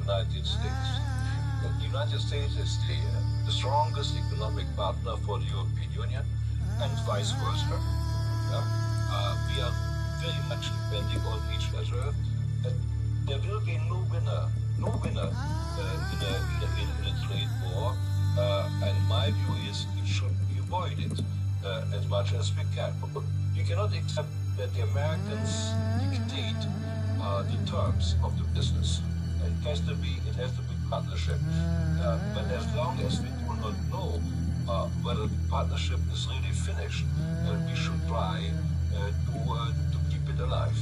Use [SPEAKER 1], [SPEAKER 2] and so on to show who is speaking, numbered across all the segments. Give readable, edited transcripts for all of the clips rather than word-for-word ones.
[SPEAKER 1] United States. The United States is the strongest economic partner for the European Union, and vice versa. We are very much depending on each other, and there will be no winner in a trade war, and my view is it should be avoided as much as we can. We cannot accept that the Americans dictate the terms of the business. It has to be partnership. But as long as we do not know whether the partnership is really finished, we should try to keep it alive.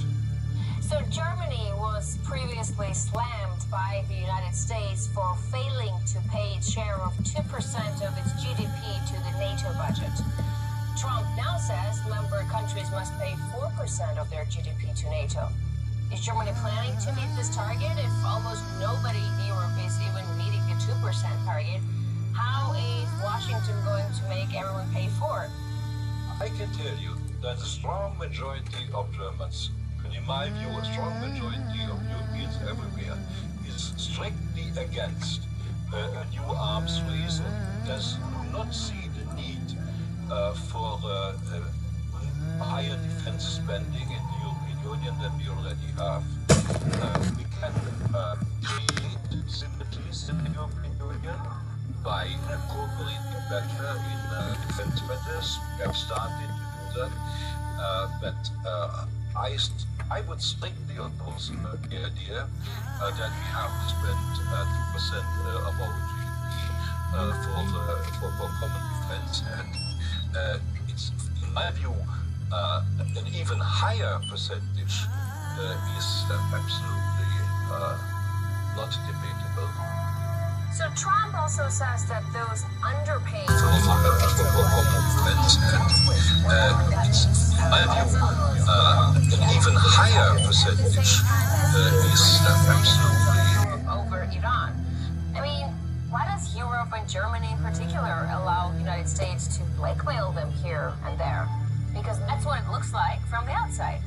[SPEAKER 2] So Germany was previously slammed by the United States for failing to pay its share of 2% of its GDP to the NATO budget. Trump now says member countries must pay 4% of their GDP to NATO. Is Germany planning to meet this target? If almost nobody in Europe is even meeting the 2% target, how is Washington going to make everyone pay for it?
[SPEAKER 1] I can tell you that a strong majority of Germans, and in my view a strong majority of Europeans everywhere, is strictly against a new arms race and does not see the need for higher defense spending in the European Union than we already have. We can create sympathies in the European Union by incorporating better in defense matters. We have started to do that, but I would strictly oppose the idea that we have to spend 2% of our GDP for common defense, and it's, in my view, an even higher percentage is absolutely not debatable.
[SPEAKER 2] So Trump also says that those underpaid
[SPEAKER 1] It's, in my view, an even higher percentage is absolutely
[SPEAKER 2] over Iran. I mean, why does Europe and Germany in particular allow the United States to blackmail them here and there? Because that's what it looks like from the outside.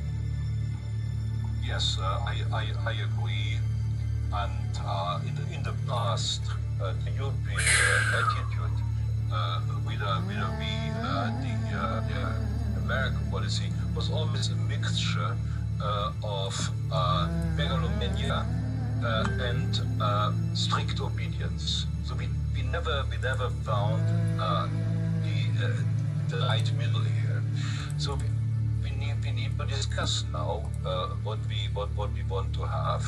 [SPEAKER 1] Yes, I agree. And in the past, the European attitude the American policy was always a mixture of megalomania and strict obedience. So we never found the right middle here. So we need to discuss now what we want to have,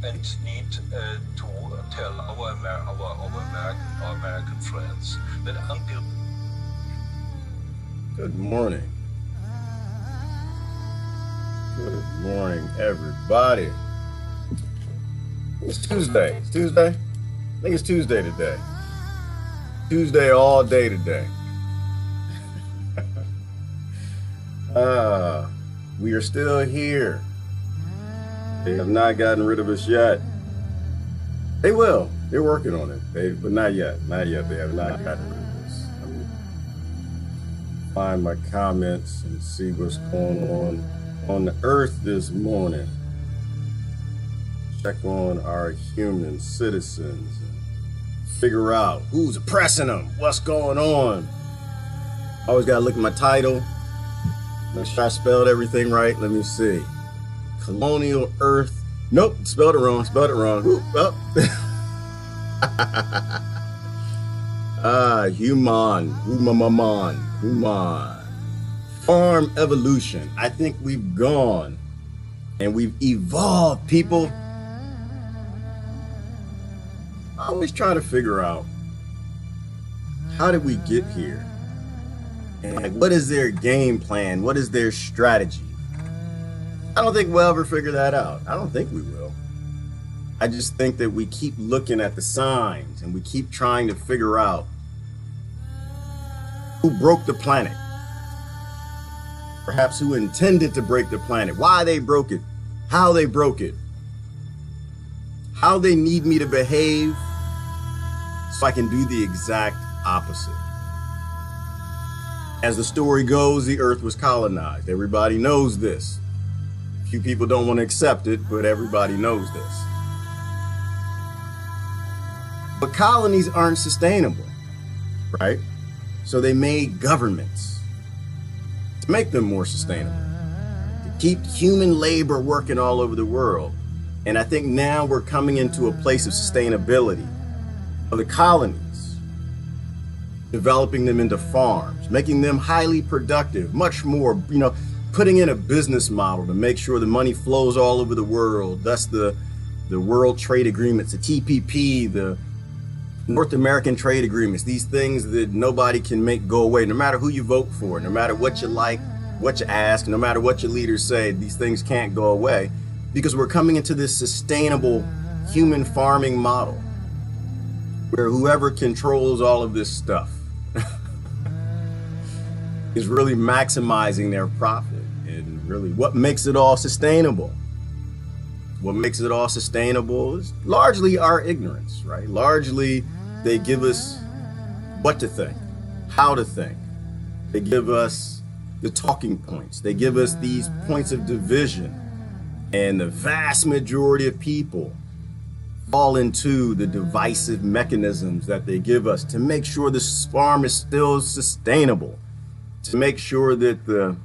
[SPEAKER 1] and need to tell our American friends that until.
[SPEAKER 3] Good morning. Good morning, everybody. It's Tuesday. It's Tuesday? I think it's Tuesday today. Tuesday all day today. We are still here. They have not gotten rid of us yet. They will. They're working on it. But not yet. Not yet. They have not gotten rid of us. I'm gonna find my comments and see what's going on the earth this morning. Check on our human citizens and figure out who's oppressing them, what's going on. Always gotta look at my title. Make sure I spelled everything right. Let me see. Colonial Earth. Nope, spelled it wrong. Ooh, oh. Human. Farm evolution. I think we've gone and we've evolved, people. I always try to figure out, how did we get here? And what is their game plan? What is their strategy? I don't think we'll ever figure that out. I don't think we will. I just think that we keep looking at the signs and we keep trying to figure out who broke the planet. Perhaps who intended to break the planet, why they broke it, how they broke it, how they need me to behave so I can do the exact opposite. As the story goes, the earth was colonized. Everybody knows this. Few people don't want to accept it, but everybody knows this. But colonies aren't sustainable, right? So they made governments to make them more sustainable, to keep human labor working all over the world. And I think now we're coming into a place of sustainability of the colonies, developing them into farms, making them highly productive, much more, putting in a business model to make sure the money flows all over the world. Thus the World Trade Agreements, the TPP, the North American trade agreements, these things that nobody can make go away, no matter who you vote for, no matter what you like, what you ask, no matter what your leaders say, these things can't go away because we're coming into this sustainable human farming model where whoever controls all of this stuff is really maximizing their profit. And really what makes it all sustainable? What makes it all sustainable is largely our ignorance, right? Largely they give us what to think, how to think. They give us the talking points. They give us these points of division. And the vast majority of people fall into the divisive mechanisms that they give us to make sure this farm is still sustainable, to make sure that the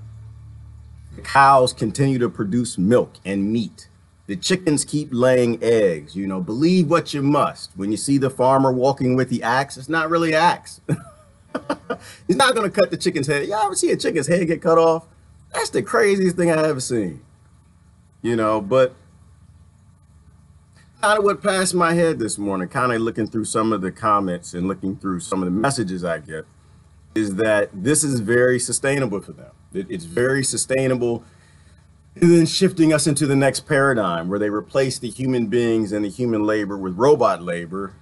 [SPEAKER 3] cows continue to produce milk and meat. The chickens keep laying eggs. Believe what you must. When you see the farmer walking with the axe, it's not really an axe. He's not going to cut the chicken's head. Y'all ever see a chicken's head get cut off? That's the craziest thing I've ever seen. But kind of what passed my head this morning, kind of looking through some of the comments and looking through some of the messages I get, is that this is very sustainable for them. It's very sustainable. And then shifting us into the next paradigm where they replace the human beings and the human labor with robot labor.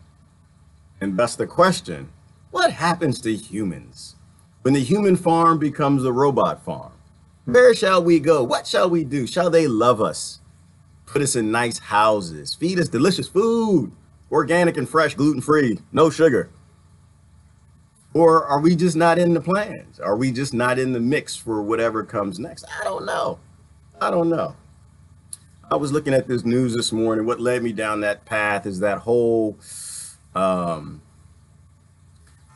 [SPEAKER 3] And thus the question, what happens to humans when the human farm becomes a robot farm? Where shall we go? What shall we do? Shall they love us? Put us in nice houses, feed us delicious food, organic and fresh, gluten-free, no sugar? Or are we just not in the plans? Are we just not in the mix for whatever comes next? I don't know. I was looking at this news this morning. What led me down that path is that whole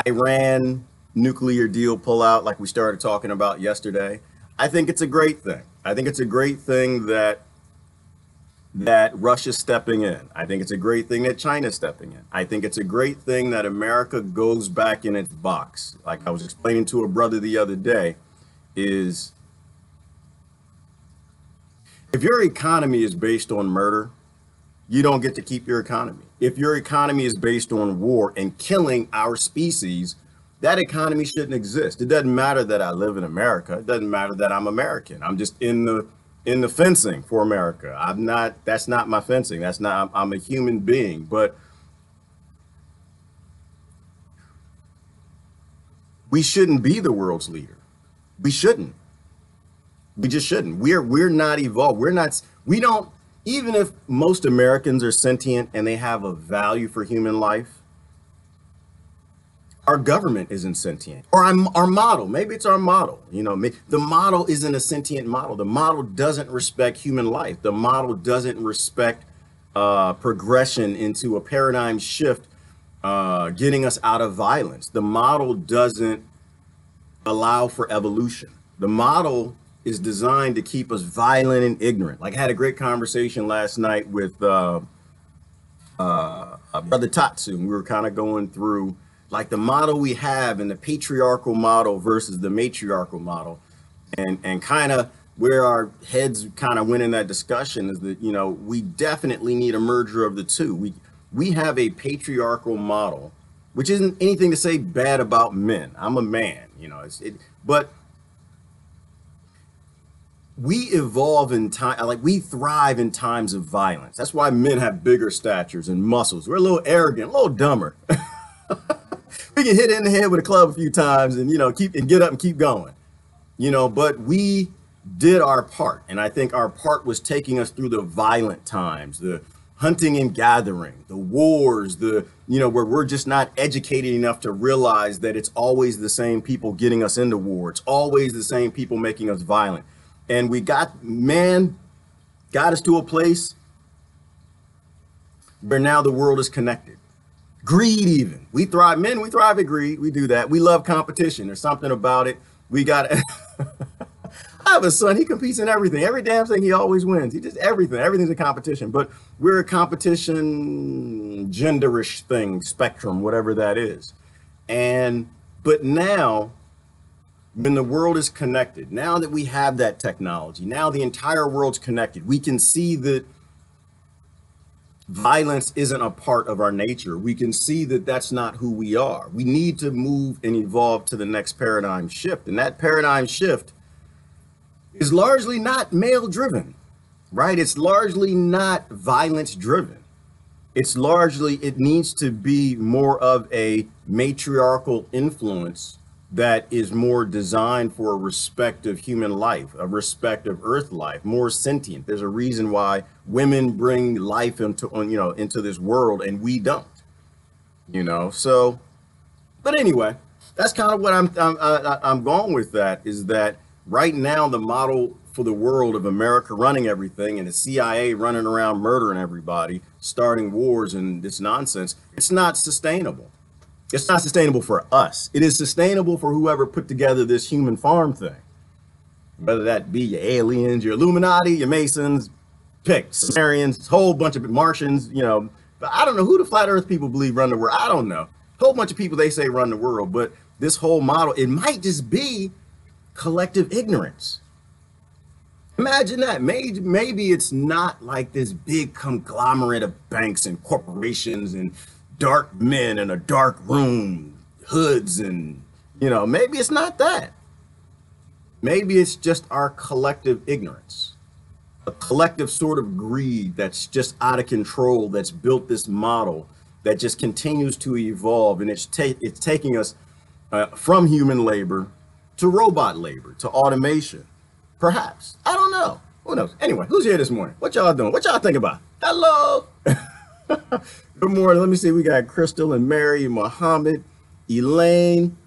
[SPEAKER 3] Iran nuclear deal pullout, like we started talking about yesterday. I think it's a great thing. I think it's a great thing that Russia's stepping in. I think it's a great thing that China's stepping in. I think it's a great thing that America goes back in its box. Like I was explaining to a brother the other day, is if your economy is based on murder, you don't get to keep your economy. If your economy is based on war and killing our species, that economy shouldn't exist. It doesn't matter that I live in America. It doesn't matter that I'm American. I'm just in the fencing for America. That's not my fencing. I'm a human being. But we shouldn't be the world's leader. We shouldn't. We just shouldn't. We're not evolved. We don't, even if most Americans are sentient and they have a value for human life, our government isn't sentient. Or our model, maybe it's our model. The model isn't a sentient model. The model doesn't respect human life. The model doesn't respect progression into a paradigm shift, getting us out of violence. The model doesn't allow for evolution. The model is designed to keep us violent and ignorant. Like I had a great conversation last night with Brother Tatsu. We were kind of going through like the model we have and the patriarchal model versus the matriarchal model, and kind of where our heads kind of went in that discussion is that, we definitely need a merger of the two. We have a patriarchal model, which isn't anything to say bad about men. I'm a man, but we evolve in time, like we thrive in times of violence. That's why men have bigger statures and muscles. We're a little arrogant, a little dumber. We can hit it in the head with a club a few times and, get up and keep going, but we did our part. And I think our part was taking us through the violent times, the hunting and gathering, the wars, where we're just not educated enough to realize that it's always the same people getting us into war. It's always the same people making us violent. And man got us to a place where now the world is connected. Greed even. We thrive, men, we thrive at greed. We do that. We love competition. There's something about it. We got I have a son, he competes in everything. Every damn thing he always wins. He just everything. Everything's a competition. But we're a competition genderish thing, spectrum, whatever that is. But now when the world is connected, now that we have that technology, now the entire world's connected, we can see that violence isn't a part of our nature. We can see that that's not who we are. We need to move and evolve to the next paradigm shift. And that paradigm shift is largely not male driven, right? It's largely not violence driven. It's largely, it needs to be more of a matriarchal influence that is more designed for a respect of human life, a respect of earth life, more sentient. There's a reason why women bring life into this world and we don't, so, but anyway, that's kind of what I'm going with. That is that right now the model for the world of America running everything and the CIA running around murdering everybody, starting wars and this nonsense, it's not sustainable. It's not sustainable for us. It is sustainable for whoever put together this human farm thing, whether that be your aliens, your Illuminati, your Masons, pick Sumerians, whole bunch of Martians, but I don't know who the flat earth people believe run the world. I don't know. A whole bunch of people they say run the world, but this whole model, it might just be collective ignorance. Imagine that. Maybe it's not like this big conglomerate of banks and corporations and dark men in a dark room, hoods, and maybe it's not that. Maybe it's just our collective ignorance, a collective sort of greed that's just out of control, that's built this model that just continues to evolve, and it's taking us from human labor to robot labor, to automation, perhaps. I don't know. Who knows? Anyway, who's here this morning? What y'all doing? What y'all think about? Hello. Good morning. Let me see. We got Crystal and Mary, Muhammad, Elaine.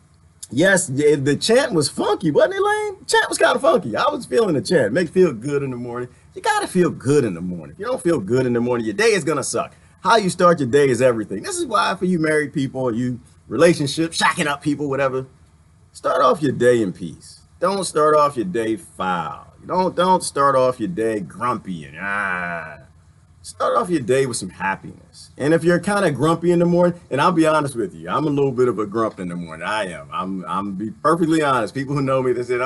[SPEAKER 3] Yes, the chant was funky, wasn't it, Elaine? The chant was kind of funky. I was feeling the chant. Make feel good in the morning. You got to feel good in the morning. If you don't feel good in the morning, your day is going to suck. How you start your day is everything. This is why for you married people, you relationships, shacking up people, whatever, start off your day in peace. Don't start off your day foul. Don't start off your day grumpy and Start off your day with some happiness. And if you're kind of grumpy in the morning, and I'll be honest with you, I'm a little bit of a grump in the morning. I am. I'm be perfectly honest. People who know me, they said,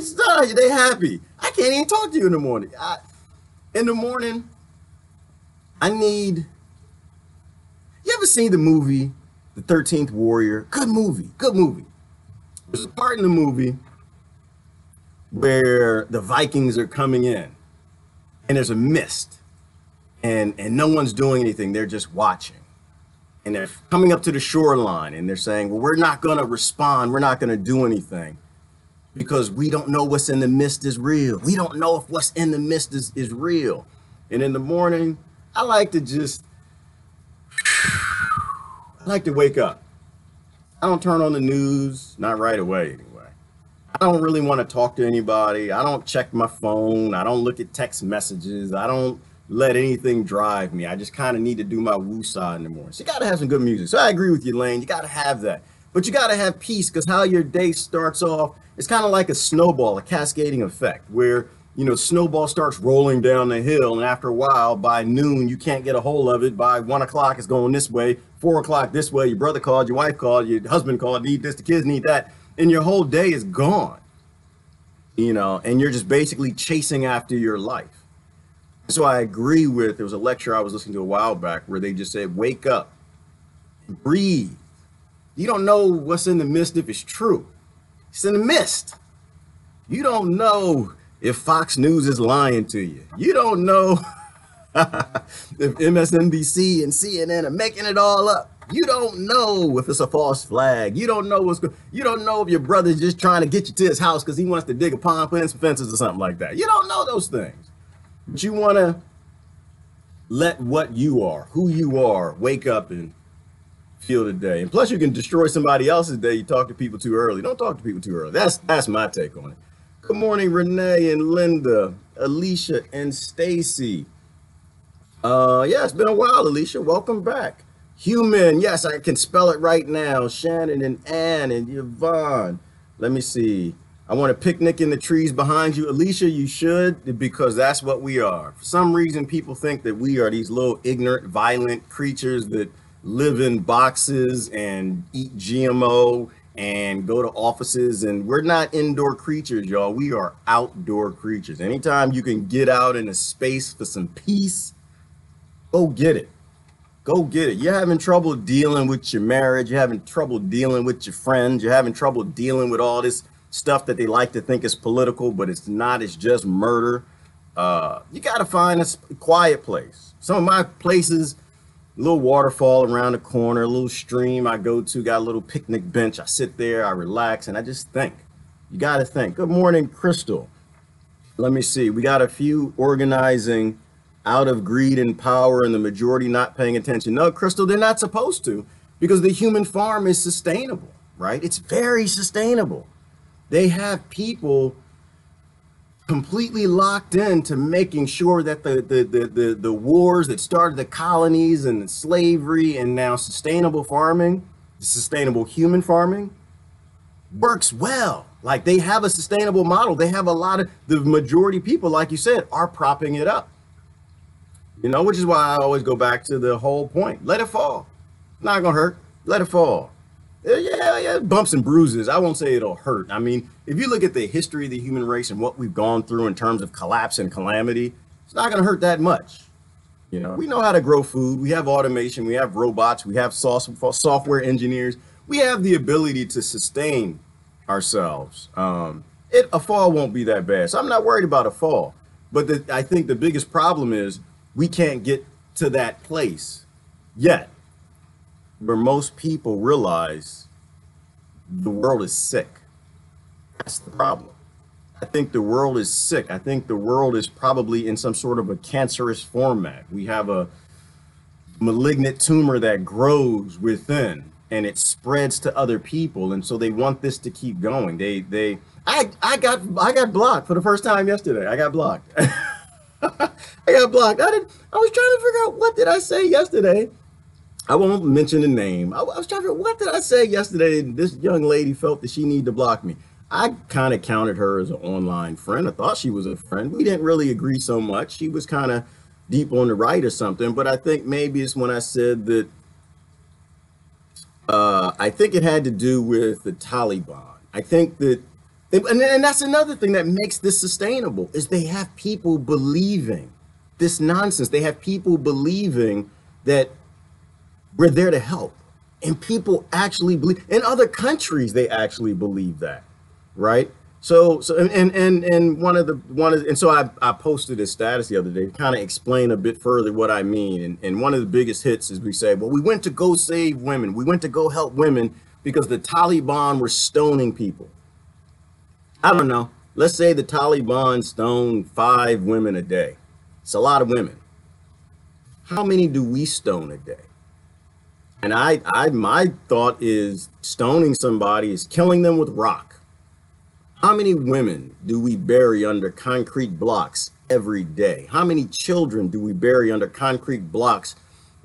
[SPEAKER 3] start your day happy. I can't even talk to you in the morning. In the morning, you ever seen the movie, The 13th Warrior? Good movie. There's a part in the movie where the Vikings are coming in and there's a mist. And no one's doing anything. They're just watching. And they're coming up to the shoreline and they're saying, well, we're not going to respond. We're not going to do anything because we don't know what's in the mist is real. We don't know if what's in the mist is real. And in the morning, I like to wake up. I don't turn on the news, not right away anyway. I don't really want to talk to anybody. I don't check my phone. I don't look at text messages. I don't let anything drive me. I just kind of need to do my woosah in the morning. So you got to have some good music. So I agree with you, Lane. You got to have that. But you got to have peace, because how your day starts off, it's kind of like a snowball, a cascading effect where, snowball starts rolling down the hill. And after a while, by noon, you can't get a hold of it. By 1 o'clock, it's going this way. 4 o'clock this way. Your brother called, your wife called, your husband called, need this, the kids need that. And your whole day is gone, and you're just basically chasing after your life. So I agree with, there was a lecture I was listening to a while back where they just said, wake up, breathe. You don't know what's in the mist if it's true. It's in the mist. You don't know if Fox News is lying to you. You don't know if MSNBC and CNN are making it all up. You don't know if it's a false flag. You don't know you don't know if your brother's just trying to get you to his house because he wants to dig a pond, put in some fences or something like that. You don't know those things. But you want to let what you are, who you are, wake up and feel the day. And plus you can destroy somebody else's day. You talk to people too early. Don't talk to people too early. That's my take on it. Good morning, Renee and Linda, Alicia and Stacy. Yeah, it's been a while, Alicia. Welcome back. Human. Yes, I can spell it right now. Shannon and Ann and Yvonne. Let me see. I want a picnic in the trees behind you. Alicia, you should, because that's what we are. For some reason, people think that we are these little ignorant, violent creatures that live in boxes and eat GMO and go to offices. And we're not indoor creatures, y'all. We are outdoor creatures. Anytime you can get out in a space for some peace, go get it. Go get it. You're having trouble dealing with your marriage. You're having trouble dealing with your friends. You're having trouble dealing with all this stuff that they like to think is political, but it's not. It's just murder. You got to find a quiet place. Some of my places, a little waterfall around the corner, a little stream I go to, got a little picnic bench. I sit there, I relax, and I just think. You got to think. Good morning, Crystal. Let me see. We got a few organizing out of greed and power and the majority not paying attention. No, Crystal, they're not supposed to, because the human farm is sustainable, right? It's very sustainable. They have people completely locked into making sure that the wars that started the colonies and the slavery and now sustainable farming, sustainable human farming, works well. Like, they have a sustainable model. They have a lot of, the majority people, like you said, are propping it up. You know, which is why I always go back to the whole point. Let it fall. Not gonna hurt. Let it fall. Yeah, bumps and bruises. I won't say it'll hurt. I mean, if you look at the history of the human race and what we've gone through in terms of collapse and calamity, it's not going to hurt that much. You know, we know how to grow food. We have automation. We have robots. We have software engineers. We have the ability to sustain ourselves. A fall won't be that bad. So I'm not worried about a fall. But I think the biggest problem is we can't get to that place yet, where most people realize the world is sick. That's the problem. I think the world is sick. I think the world is probably in some sort of a cancerous format. We have a malignant tumor that grows within and it spreads to other people. And so they want this to keep going. I got blocked for the first time yesterday. I got blocked. I got blocked. I was trying to figure out, what did I say yesterday? I won't mention the name. I was trying to figure out, what did I say yesterday? This young lady felt that she needed to block me. I kind of counted her as an online friend. I thought she was a friend. We didn't really agree so much. She was kind of deep on the right or something. But I think maybe it's when I said that I think it had to do with the Taliban. I think that, and that's another thing that makes this sustainable, is they have people believing this nonsense. They have people believing that we're there to help. And people actually believe, in other countries, they actually believe that, right? So I posted a status the other day to kind of explain a bit further what I mean. And one of the biggest hits is we say, well, we went to go save women. We went to go help women because the Taliban were stoning people. I don't know. Let's say the Taliban stone 5 women a day. It's a lot of women. How many do we stone a day? And my thought is, stoning somebody is killing them with rock. How many women do we bury under concrete blocks every day? How many children do we bury under concrete blocks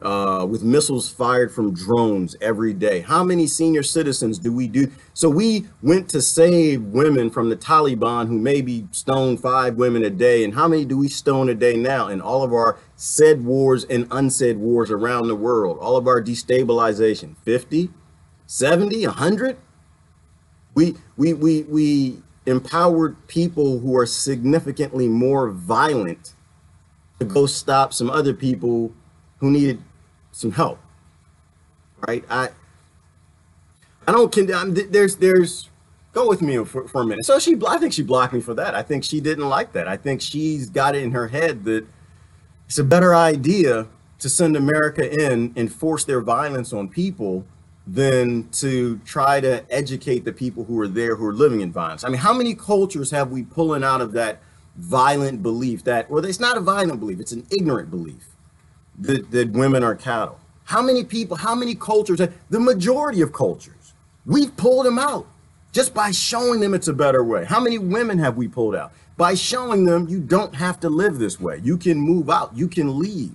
[SPEAKER 3] with missiles fired from drones every day? How many senior citizens do we do? So we went to save women from the Taliban, who maybe stone 5 women a day. And how many do we stone a day now in all of our said wars and unsaid wars around the world? All of our destabilization, 50, 70, 100? We empowered people who are significantly more violent to go stop some other people who needed some help, right? I don't condemn. There's go with me for a minute. So I think she blocked me for that. I think she didn't like that. I think she's got it in her head that it's a better idea to send America in and force their violence on people than to try to educate the people who are there, who are living in violence. I mean, how many cultures have we pulling out of that violent belief that, well, it's not a violent belief, it's an ignorant belief that women are cattle? How many people, how many cultures, the majority of cultures, we've pulled them out just by showing them it's a better way. How many women have we pulled out? By showing them you don't have to live this way. You can move out, you can leave.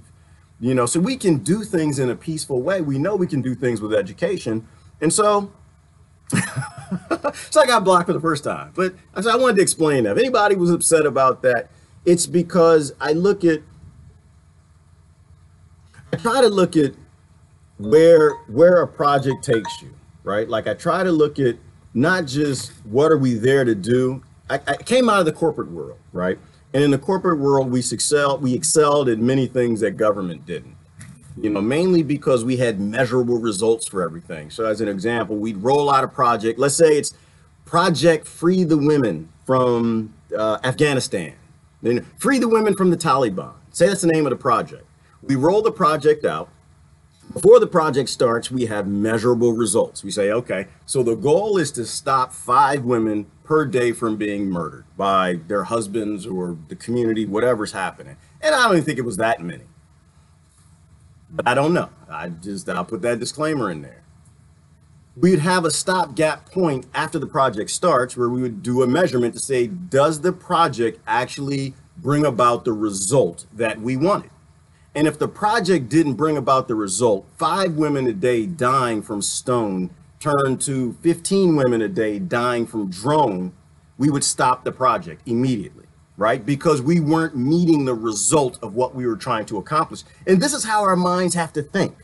[SPEAKER 3] you know, so we can do things in a peaceful way. We know we can do things with education. And so, so I got blocked for the first time. But I wanted to explain that. If anybody was upset about that, it's because I try to look at where a project takes you, right? Like I try to look at not just what are we there to do. I came out of the corporate world, right? And in the corporate world, we excelled at many things that government didn't, you know, mainly because we had measurable results for everything. So as an example, we'd roll out a project. Let's say it's Project Free the Women from Afghanistan, then Free the Women from the Taliban. Say that's the name of the project. We roll the project out. Before the project starts, we have measurable results. We say, okay, so the goal is to stop 5 women per day from being murdered by their husbands or the community, whatever's happening. And I don't even think it was that many. But I don't know. I'll put that disclaimer in there. We'd have a stopgap point after the project starts where we would do a measurement to say, does the project actually bring about the result that we wanted? And if the project didn't bring about the result, 5 women a day dying from stone turned to 15 women a day dying from drone, we would stop the project immediately, right? Because we weren't meeting the result of what we were trying to accomplish. And this is how our minds have to think.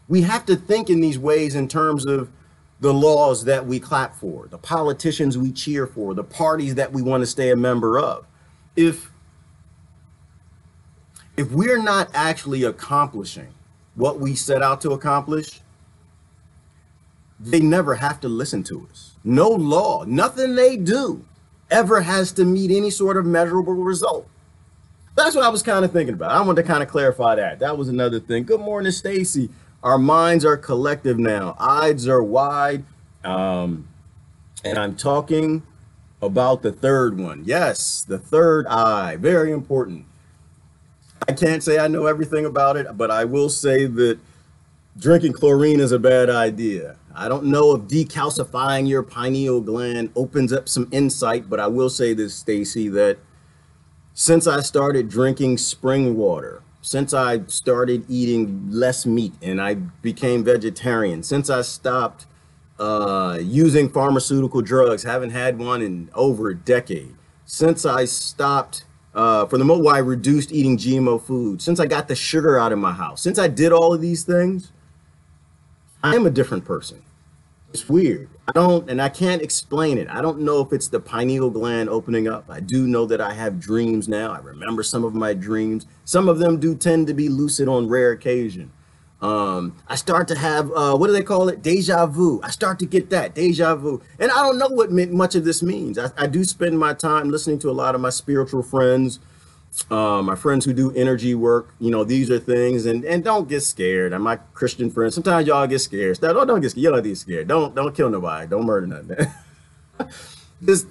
[SPEAKER 3] We have to think in these ways in terms of the laws that we clap for, the politicians we cheer for, the parties that we want to stay a member of. If we're not actually accomplishing what we set out to accomplish, they never have to listen to us. No law, nothing they do ever has to meet any sort of measurable result. That's what I was kind of thinking about. I wanted to kind of clarify that. That was another thing. Good morning, Stacy. Our minds are collective now. Eyes are wide. And I'm talking about the third one. Yes, the third eye. Very important. I can't say I know everything about it, but I will say that drinking chlorine is a bad idea. I don't know if decalcifying your pineal gland opens up some insight, but I will say this, Stacy, that since I started drinking spring water, since I started eating less meat and I became vegetarian, since I stopped using pharmaceutical drugs, haven't had one in over a decade, since I stopped for the most part, I reduced eating GMO food, since I got the sugar out of my house, since I did all of these things, I am a different person. It's weird. I can't explain it. I don't know if it's the pineal gland opening up. I do know that I have dreams now. I remember some of my dreams. Some of them do tend to be lucid on rare occasion. I start to have, what do they call it? Deja vu. I start to get that deja vu. And I don't know what much of this means. I do spend my time listening to a lot of my spiritual friends, my friends who do energy work. You know, these are things, and don't get scared. And my Christian friends, sometimes y'all get scared. Don't get scared. You don't get scared. Don't kill nobody. Don't murder nothing. Just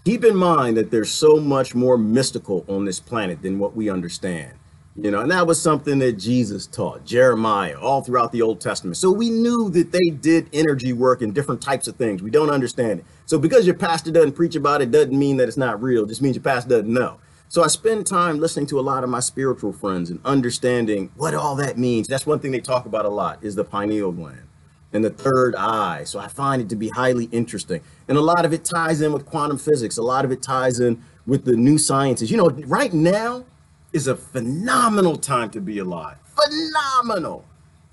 [SPEAKER 3] keep in mind that there's so much more mystical on this planet than what we understand. You know, and that was something that Jesus taught, Jeremiah, all throughout the Old Testament. So we knew that they did energy work and different types of things. We don't understand it. So because your pastor doesn't preach about it doesn't mean that it's not real. It just means your pastor doesn't know. So I spend time listening to a lot of my spiritual friends and understanding what all that means. That's one thing they talk about a lot, is the pineal gland and the third eye. So I find it to be highly interesting. And a lot of it ties in with quantum physics. A lot of it ties in with the new sciences. You know, right now is a phenomenal time to be alive. Phenomenal.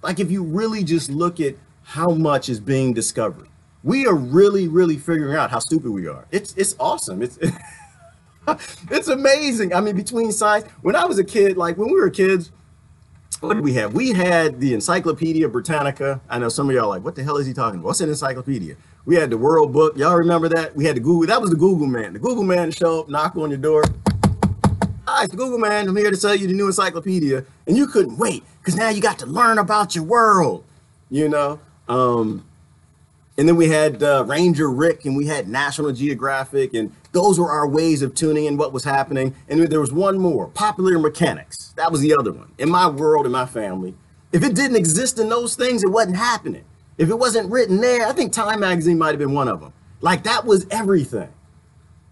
[SPEAKER 3] Like if you really just look at how much is being discovered. We are really, really figuring out how stupid we are. It's awesome. It's amazing. I mean, between science, when I was a kid, like when we were kids, what did we have? We had the Encyclopedia Britannica. I know some of y'all are like, what the hell is he talking about? What's an encyclopedia? We had the World Book. Y'all remember that? We had the Google. That was the Google man. The Google man would show up, knock on your door. Hi, it's the Google man. I'm here to tell you the new encyclopedia. And you couldn't wait because now you got to learn about your world, you know? And then we had Ranger Rick, and we had National Geographic, and those were our ways of tuning in what was happening. And there was one more, Popular Mechanics. That was the other one. In my world, in my family, if it didn't exist in those things, it wasn't happening. If it wasn't written there, I think Time Magazine might have been one of them. Like that was everything.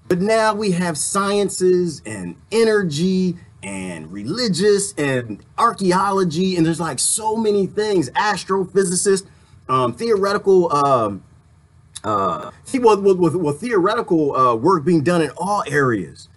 [SPEAKER 3] But now we have sciences and energy and religious and archaeology, and there's like so many things, astrophysicists, theoretical with theoretical work being done in all areas.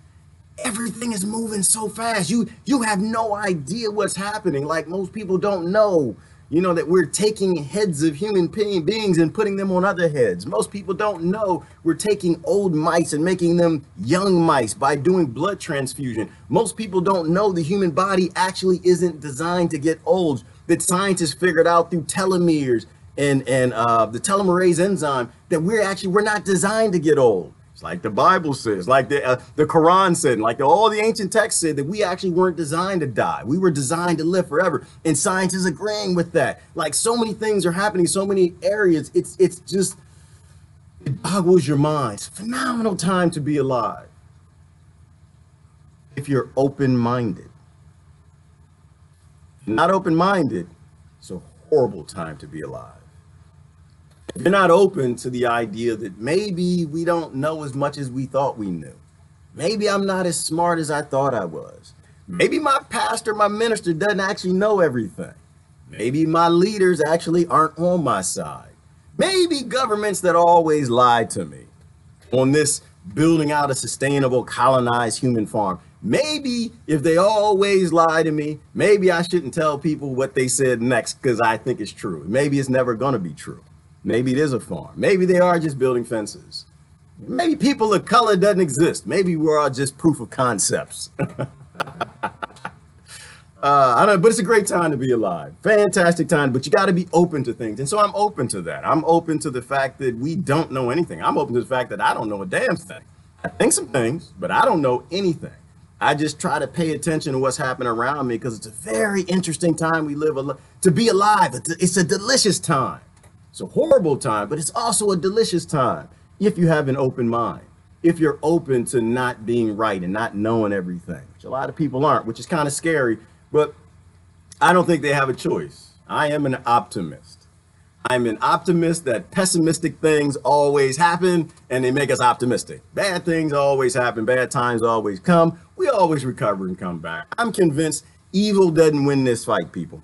[SPEAKER 3] Everything is moving so fast. You have no idea what's happening. Like most people don't know, that we're taking heads of human beings and putting them on other heads. Most people don't know we're taking old mice and making them young mice by doing blood transfusion. Most people don't know the human body actually isn't designed to get old. That scientists figured out through telomeres and the telomerase enzyme that we're not designed to get old. It's like the Bible says, like the Quran said, like all the ancient texts said, that we actually weren't designed to die. We were designed to live forever. And science is agreeing with that. Like so many things are happening, so many areas. It's just, it boggles your mind. It's a phenomenal time to be alive if you're open-minded. If you're not open-minded, it's a horrible time to be alive. If you're not open to the idea that maybe we don't know as much as we thought we knew. Maybe I'm not as smart as I thought I was. Maybe my pastor, my minister doesn't actually know everything. Maybe my leaders actually aren't on my side. Maybe governments that always lied to me on this building out a sustainable colonized human farm. Maybe if they always lie to me, maybe I shouldn't tell people what they said next because I think it's true. Maybe it's never going to be true. Maybe it is a farm. Maybe they are just building fences. Maybe people of color doesn't exist. Maybe we're all just proof of concepts. I don't know, but it's a great time to be alive. Fantastic time, but you got to be open to things. And so I'm open to that. I'm open to the fact that we don't know anything. I'm open to the fact that I don't know a damn thing. I think some things, but I don't know anything. I just try to pay attention to what's happening around me because it's a very interesting time we live to be alive. It's a delicious time. It's a horrible time, but it's also a delicious time if you have an open mind, if you're open to not being right and not knowing everything, which a lot of people aren't, which is kind of scary, but I don't think they have a choice. I am an optimist. I'm an optimist that pessimistic things always happen and they make us optimistic. Bad things always happen. Bad times always come. We always recover and come back. I'm convinced evil doesn't win this fight, people.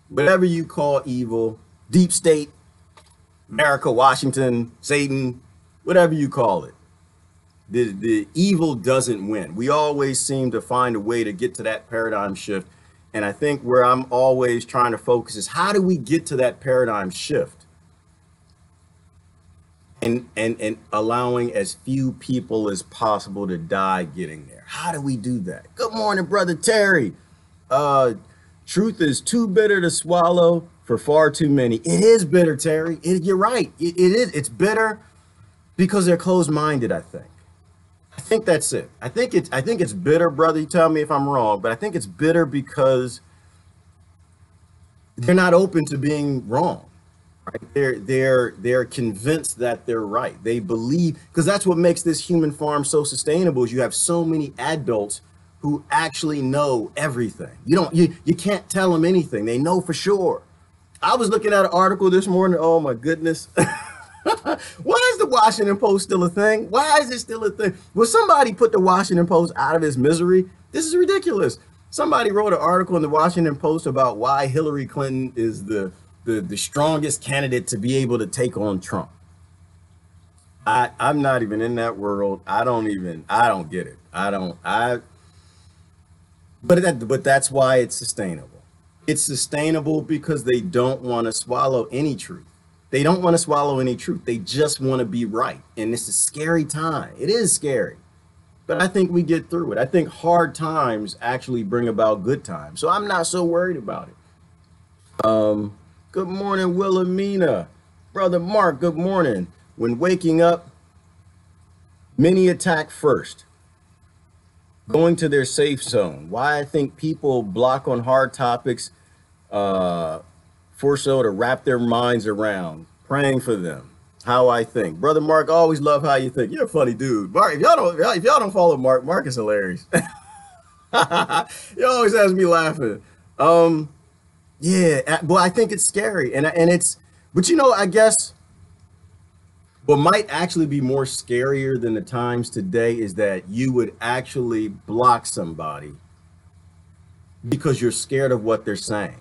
[SPEAKER 3] Whatever you call evil, deep state, America, Washington, Satan, whatever you call it, the evil doesn't win. We always seem to find a way to get to that paradigm shift. And I think where I'm always trying to focus is how do we get to that paradigm shift and allowing as few people as possible to die getting there? How do we do that? Good morning, Brother Terry. Truth is too bitter to swallow for far too many. It is bitter, Terry. You're right. It is. It's bitter because they're closed-minded, I think. I think that's it. I think it's bitter, brother. You tell me if I'm wrong, but I think it's bitter because they're not open to being wrong. Right? They're convinced that they're right. They believe, because that's what makes this human farm so sustainable, is you have so many adults who actually know everything. You can't tell them anything. They know for sure. I was looking at an article this morning. Oh my goodness. Why is the Washington Post still a thing? Why is it still a thing? Will somebody put the Washington Post out of its misery? This is ridiculous. Somebody wrote an article in the Washington Post about why Hillary Clinton is the strongest candidate to be able to take on Trump. I'm not even in that world. I don't get it. But that's why it's sustainable. It's sustainable because they don't want to swallow any truth. They don't want to swallow any truth. They just want to be right. And it's a scary time. It is scary. But I think we get through it. I think hard times actually bring about good times. So I'm not so worried about it. Good morning, Wilhelmina. Brother Mark, good morning. When waking up, many attack first. Going to their safe zone. Why I think people block on hard topics for so to wrap their minds around. Praying for them. How I think. Brother Mark, always love how you think. You're a funny dude. Mark, if y'all don't follow Mark is hilarious. He always has me laughing. Yeah, well, I think it's scary. And it's, but I guess what might actually be more scarier than the times today is that you would actually block somebody because you're scared of what they're saying.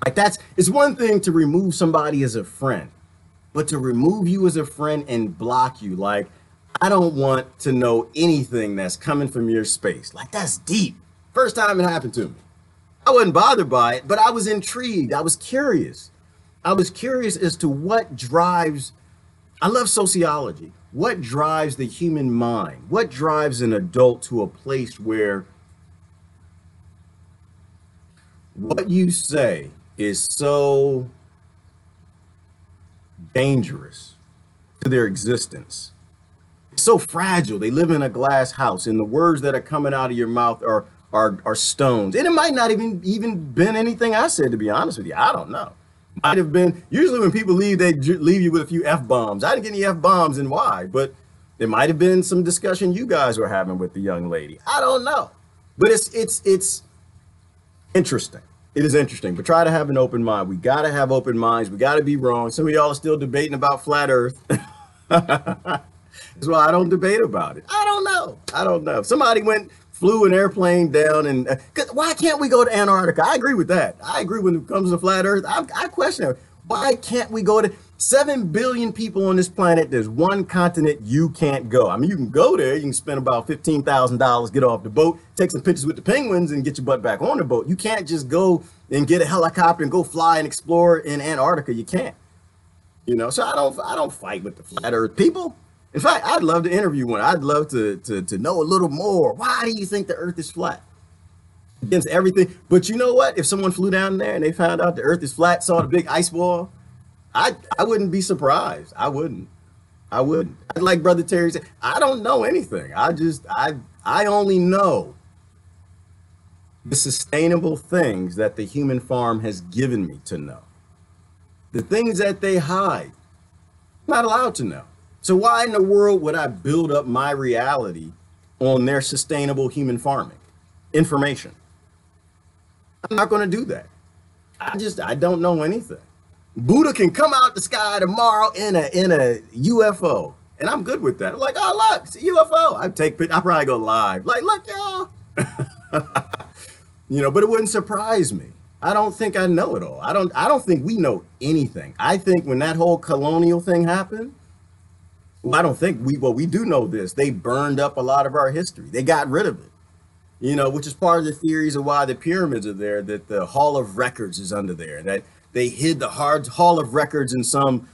[SPEAKER 3] Like it's one thing to remove somebody as a friend, but to remove you as a friend and block you, like, I don't want to know anything that's coming from your space. Like, that's deep. First time it happened to me. I wasn't bothered by it, but I was intrigued. I was curious. I was curious as to what drives, I love sociology. What drives the human mind? What drives an adult to a place where what you say is so dangerous to their existence? It's so fragile. They live in a glass house, and the words that are coming out of your mouth are stones. And it might not even been anything I said, to be honest with you. I don't know. Might have been, usually when people leave, they leave you with a few F-bombs. I didn't get any F-bombs, and why? But there might have been some discussion you guys were having with the young lady. I don't know. But it's interesting. It is interesting, but try to have an open mind. We got to have open minds. We got to be wrong. Some of y'all are still debating about flat earth. That's why I don't debate about it. I don't know. I don't know. If somebody flew an airplane down and why can't we go to Antarctica? I agree with that. I agree when it comes to flat earth. I question it. Why can't we go to 7 billion people on this planet? There's one continent you can't go. I mean, you can go there. You can spend about $15,000, get off the boat, take some pictures with the penguins and get your butt back on the boat. You can't just go and get a helicopter and go fly and explore in Antarctica. You can't. You know, so I don't fight with the flat earth people. In fact, I'd love to interview one. I'd love to know a little more. Why do you think the earth is flat? Against everything. But you know what? If someone flew down there and they found out the earth is flat, saw the big ice wall, I wouldn't be surprised. I wouldn't. I'd like Brother Terry said, I don't know anything. I only know the sustainable things that the human farm has given me to know. The things that they hide, I'm not allowed to know. So why in the world would I build up my reality on their sustainable human farming information? I'm not going to do that. I don't know anything. Buddha can come out the sky tomorrow in a UFO, and I'm good with that. I'm like, oh look, it's a UFO. I probably go live, like, look, y'all. You know, but it wouldn't surprise me. I don't think I know it all. I don't think we know anything. I think when that whole colonial thing happened, well, I don't think we do know this. They burned up a lot of our history. They got rid of it, you know, which is part of the theories of why the pyramids are there, that the Hall of Records is under there, that they hid the Hall of Records in some,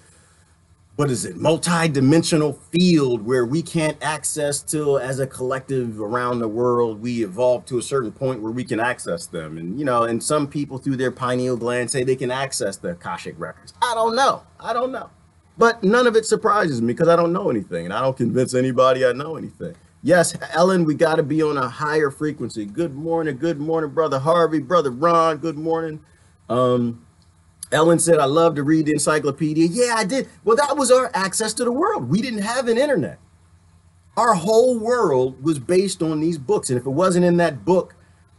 [SPEAKER 3] multi-dimensional field where we can't access till as a collective around the world. We evolved to a certain point where we can access them. And, you know, and some people through their pineal gland say they can access the Akashic records. I don't know. But none of it surprises me because I don't know anything and I don't convince anybody I know anything. Yes, Ellen, we got to be on a higher frequency. Good morning, Brother Harvey, Brother Ron, good morning. Ellen said, I love to read the encyclopedia. Yeah, I did. Well, that was our access to the world. We didn't have an internet. Our whole world was based on these books. And if it wasn't in that book,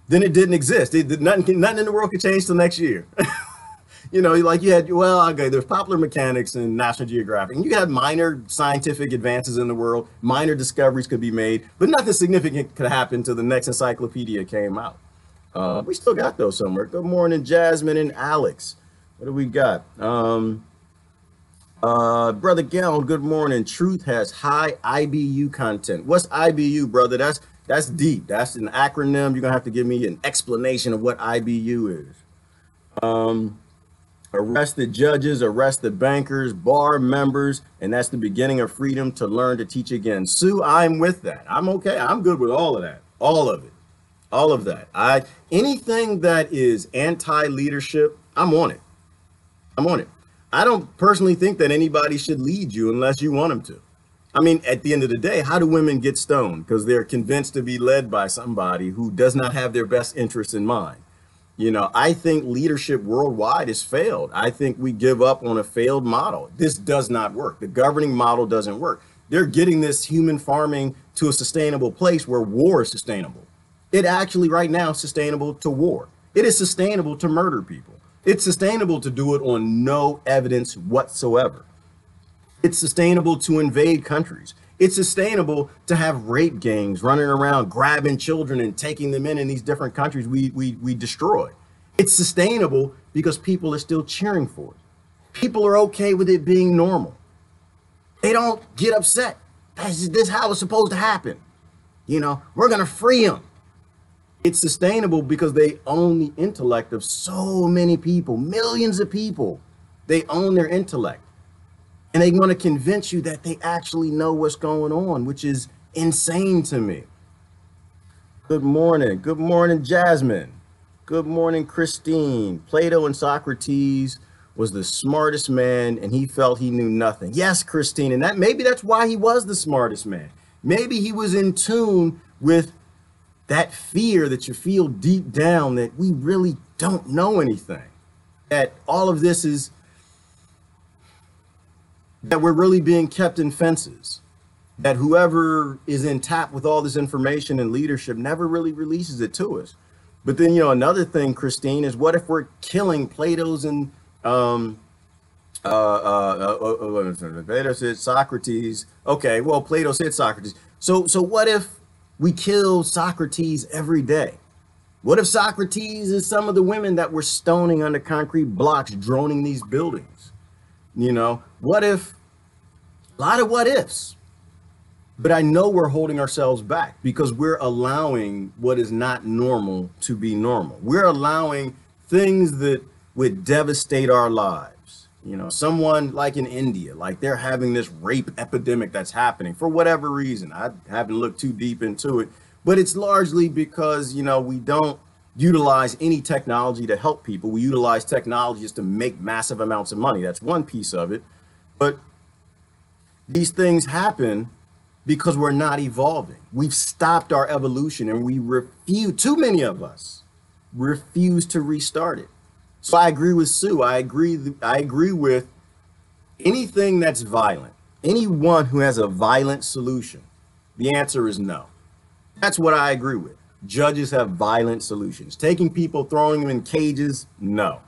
[SPEAKER 3] then it didn't exist. Nothing in the world could change till next year. You know, like you had, there's Popular Mechanics and National Geographic. And you had minor scientific advances in the world. Minor discoveries could be made, but nothing significant could happen until the next encyclopedia came out. We still got those somewhere. Good morning, Jasmine and Alex. What do we got? Brother Gallon, good morning. Truth has high IBU content. What's IBU, brother? That's deep. That's an acronym. You're gonna have to give me an explanation of what IBU is. Arrest the judges, arrest the bankers, bar members, and that's the beginning of freedom to learn to teach again. Sue, I'm with that. I'm okay. I'm good with all of that. All of it. All of that. Anything that is anti-leadership, I'm on it. I don't personally think that anybody should lead you unless you want them to. I mean, at the end of the day, how do women get stoned? Because they're convinced to be led by somebody who does not have their best interests in mind. You know, I think leadership worldwide has failed. I think we give up on a failed model. This does not work. The governing model doesn't work. They're getting this human farming to a sustainable place where war is sustainable. It actually right now is sustainable to war. It is sustainable to murder people. It's sustainable to do it on no evidence whatsoever. It's sustainable to invade countries. It's sustainable to have rape gangs running around grabbing children and taking them in these different countries we destroy. It's sustainable because people are still cheering for it. People are okay with it being normal. They don't get upset. This is how it's supposed to happen. You know, we're going to free them. It's sustainable because they own the intellect of so many people, millions of people. They own their intellect. And they want to convince you that they actually know what's going on, which is insane to me. Good morning. Good morning, Jasmine. Good morning, Christine. Plato and Socrates was the smartest man, and he felt he knew nothing. Yes, Christine, and maybe that's why he was the smartest man. Maybe he was in tune with that fear that you feel deep down that we really don't know anything. That all of this is, that we're really being kept in fences. That whoever is in tap with all this information and leadership never really releases it to us. But then, you know, another thing, Christine, is what if we're killing Plato's and Plato said Socrates. Okay, well, Plato said Socrates. So what if we kill Socrates every day? What if Socrates is some of the women that were stoning under concrete blocks, droning these buildings? You know, what if, a lot of what ifs. But I know we're holding ourselves back because we're allowing what is not normal to be normal. We're allowing things that would devastate our lives. You know, someone like in India, like they're having this rape epidemic that's happening for whatever reason. I haven't looked too deep into it, but it's largely because, you know, we don't utilize any technology to help people. We utilize technologies to make massive amounts of money. That's one piece of it. But these things happen because we're not evolving. We've stopped our evolution and we refuse, too many of us refuse to restart it. So I agree with Sue. I agree with anything that's violent. Anyone who has a violent solution, the answer is no. That's what I agree with. Judges have violent solutions. Taking people, throwing them in cages, no.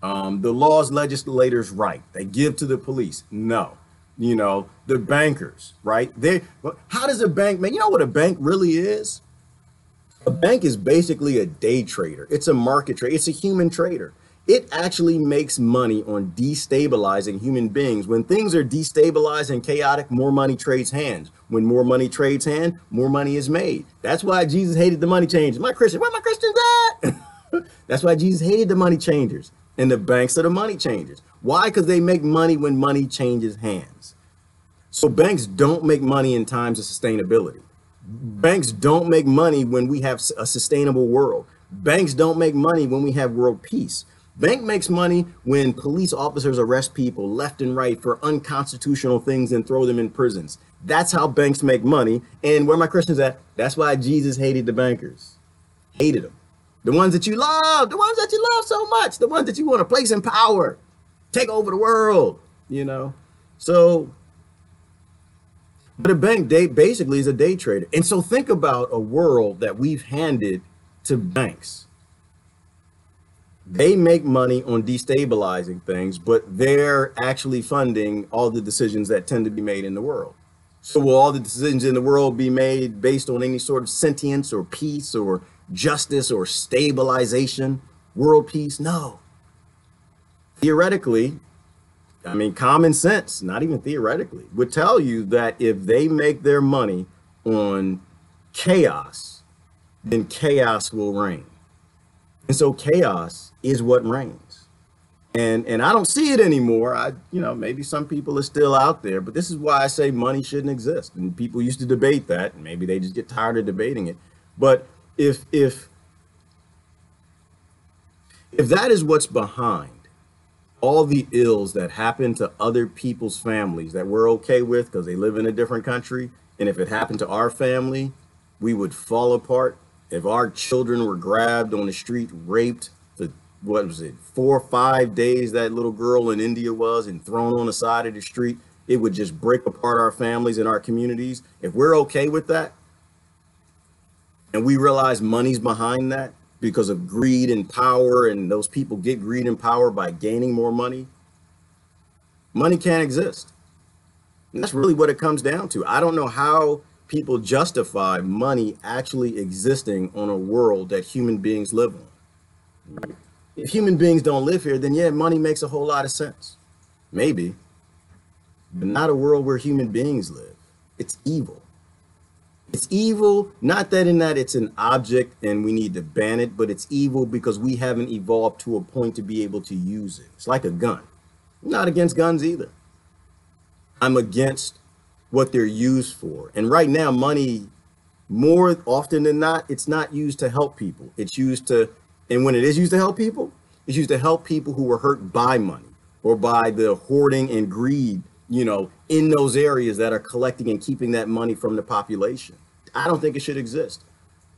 [SPEAKER 3] The laws legislators write, they give to the police, no. You know, the bankers, right? How does a bank make, you know what a bank really is? A bank is basically a day trader. It's a market trader. It's a human trader. It actually makes money on destabilizing human beings. When things are destabilized and chaotic, more money trades hands. When more money trades hands, more money is made. That's why Jesus hated the money changers. My Christian, where my Christians at? That's why Jesus hated the money changers. And the banks are the money changers. Why? Because they make money when money changes hands. So banks don't make money in times of sustainability. Banks don't make money when we have a sustainable world. Banks don't make money when we have world peace. Bank makes money when police officers arrest people left and right for unconstitutional things and throw them in prisons. That's how banks make money. And where my Christians at? That's why Jesus hated the bankers. Hated them. The ones that you love, so much, the ones that you want to place in power, take over the world, you know. So, but a bank basically is a day trader. And so think about a world that we've handed to banks. They make money on destabilizing things, but they're actually funding all the decisions that tend to be made in the world. So will all the decisions in the world be made based on any sort of sentience or peace or justice or stabilization, world peace? No. Theoretically, I mean, common sense, not even theoretically, would tell you that if they make their money on chaos, then chaos will reign. And so chaos is what reigns. And I don't see it anymore. You know, maybe some people are still out there, but this is why I say money shouldn't exist. And people used to debate that, and maybe they just get tired of debating it. But if that is what's behind all the ills that happen to other people's families that we're okay with because they live in a different country, and if it happened to our family, we would fall apart. If our children were grabbed on the street, raped for, what was it, 4 or 5 days that little girl in India was, and thrown on the side of the street, it would just break apart our families and our communities. If we're okay with that, and we realize money's behind that because of greed and power, and those people get greed and power by gaining more money, money can't exist. And that's really what it comes down to. I don't know how people justify money actually existing on a world that human beings live on. If human beings don't live here, then yeah, money makes a whole lot of sense. Maybe, but not a world where human beings live. It's evil. It's evil, not that in that it's an object and we need to ban it, but it's evil because we haven't evolved to a point to be able to use it. It's like a gun. I'm not against guns either. I'm against what they're used for. And right now, money, more often than not, it's not used to help people. It's used to, and when it is used to help people, it's used to help people who were hurt by money or by the hoarding and greed, in those areas that are collecting and keeping that money from the population. I don't think it should exist.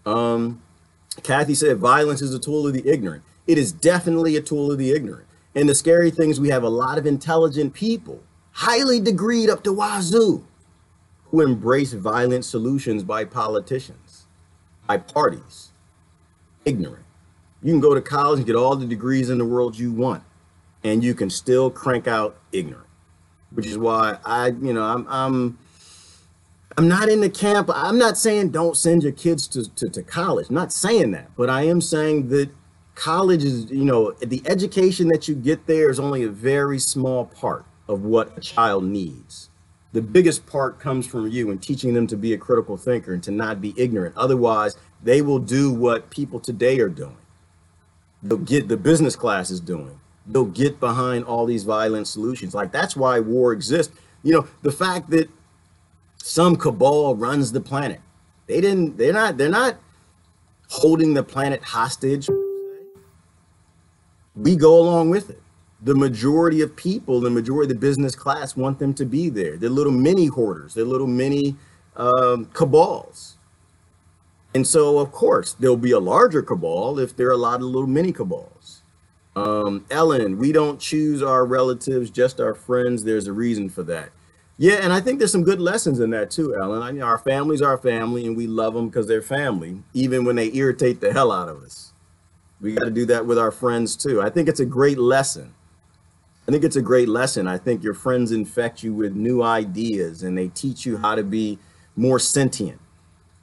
[SPEAKER 3] Kathy said violence is a tool of the ignorant. It is definitely a tool of the ignorant. And the scary thing is we have a lot of intelligent people, highly degreed up to wazoo, who embrace violent solutions by politicians, by parties. Ignorant. You can go to college and get all the degrees in the world you want, and you can still crank out ignorant. Which is why I'm not in the camp. I'm not saying don't send your kids to college. I'm not saying that, but I am saying that college is, the education that you get there is only a very small part of what a child needs. The biggest part comes from you and teaching them to be a critical thinker and to not be ignorant. Otherwise, they will do what people today are doing. They'll get the business class is doing. They'll get behind all these violent solutions. Like, that's why war exists. The fact that some cabal runs the planet. They're not holding the planet hostage. We go along with it. The majority of people, the majority of the business class want them to be there. They're little mini hoarders. They're little mini cabals. And so, of course, there'll be a larger cabal if there are a lot of little mini cabals. Ellen, we don't choose our relatives, just our friends. There's a reason for that. Yeah, and I think there's some good lessons in that too, Ellen. Our family's our family, and we love them because they're family, even when they irritate the hell out of us. We got to do that with our friends too. I think it's a great lesson. I think your friends infect you with new ideas, and they teach you how to be more sentient.